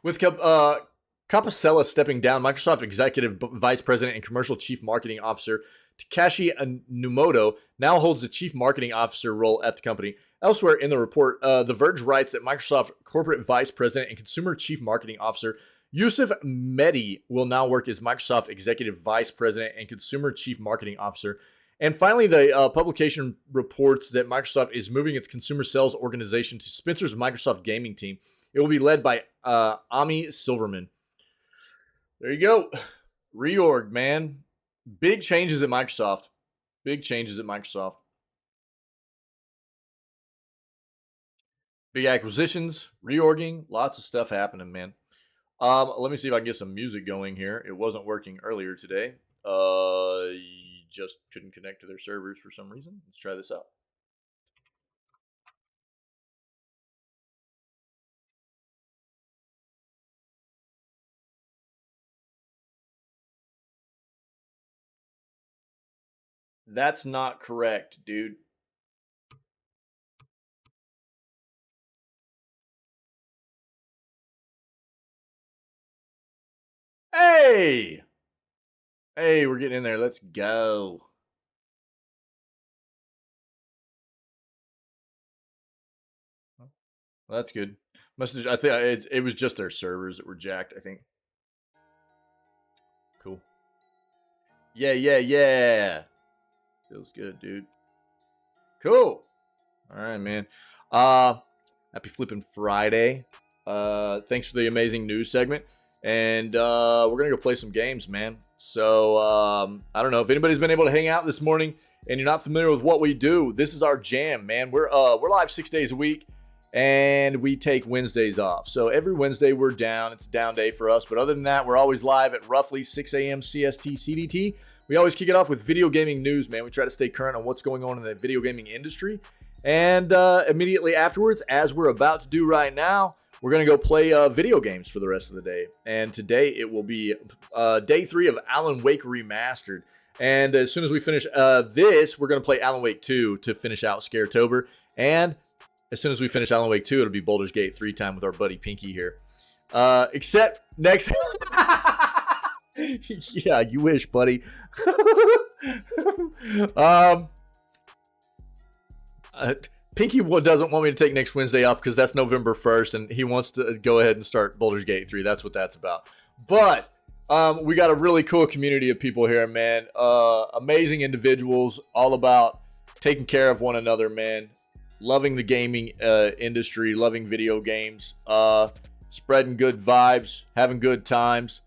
With Capacella stepping down, Microsoft Executive Vice President and Commercial Chief Marketing Officer Takashi Numoto now holds the Chief Marketing Officer role at the company. Elsewhere in the report, The Verge writes that Microsoft Corporate Vice President and Consumer Chief Marketing Officer Yusuf Mehdi will now work as Microsoft Executive Vice President and Consumer Chief Marketing Officer. And finally, the publication reports that Microsoft is moving its consumer sales organization to Spencer's Microsoft Gaming team. It will be led by Amy Silverman. There you go. Reorg, man. Big changes at Microsoft. Big changes at Microsoft. Big acquisitions, reorging, lots of stuff happening, man. Let me see if I can get some music going here. It wasn't working earlier today. Just couldn't connect to their servers for some reason. Let's try this out. That's not correct, dude. Hey! Hey, we're getting in there. Let's go. Well, that's good. I think it was just their servers that were jacked, I think. Cool. Yeah. Feels good, dude. Cool. All right, man. Happy flipping Friday. Thanks for the amazing news segment. And we're going to go play some games, man. So, I don't know if anybody's been able to hang out this morning and you're not familiar with what we do. This is our jam, man. We're live 6 days a week and we take Wednesdays off. So every Wednesday we're down. It's a down day for us. But other than that, we're always live at roughly 6 a.m. CST CDT. We always kick it off with video gaming news, man. We try to stay current on what's going on in the video gaming industry. And immediately afterwards, as we're about to do right now, we're going to go play video games for the rest of the day. And today it will be day 3 of Alan Wake Remastered. And as soon as we finish this, we're going to play Alan Wake 2 to finish out Scaretober. And as soon as we finish Alan Wake 2, it'll be Baldur's Gate 3 time with our buddy Pinky here. Except next... Yeah, you wish, buddy. Pinky doesn't want me to take next Wednesday off because that's November 1st, and he wants to go ahead and start Baldur's Gate 3. That's what that's about. But we got a really cool community of people here, man. Amazing individuals, all about taking care of one another, man. loving the gaming industry, loving video games, spreading good vibes, having good times,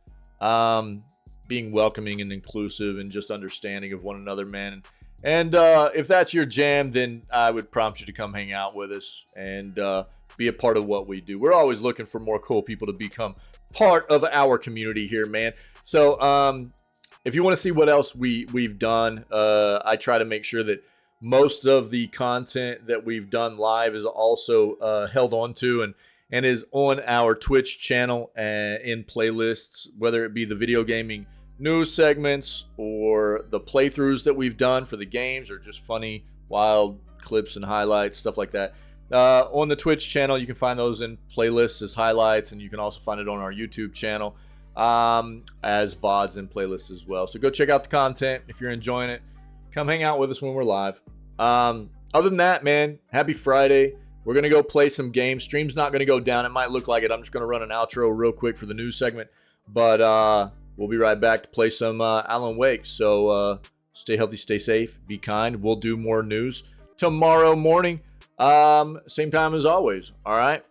being welcoming and inclusive and just understanding of one another, man. And if that's your jam, then I would prompt you to come hang out with us and be a part of what we do. We're always looking for more cool people to become part of our community here, man. So if you want to see what else we've done, I try to make sure that most of the content that we've done live is also held onto and is on our Twitch channel in playlists, whether it be the video gaming news segments or the playthroughs that we've done for the games or just funny, wild clips and highlights, stuff like that. On the Twitch channel, you can find those in playlists as highlights, and you can also find it on our YouTube channel as VODs and playlists as well. So go check out the content if you're enjoying it. Come hang out with us when we're live. Other than that, man, happy Friday. We're going to go play some games. Stream's not going to go down. It might look like it. I'm just going to run an outro real quick for the news segment. But we'll be right back to play some Alan Wake. So stay healthy, stay safe, be kind. We'll do more news tomorrow morning. Same time as always. All right.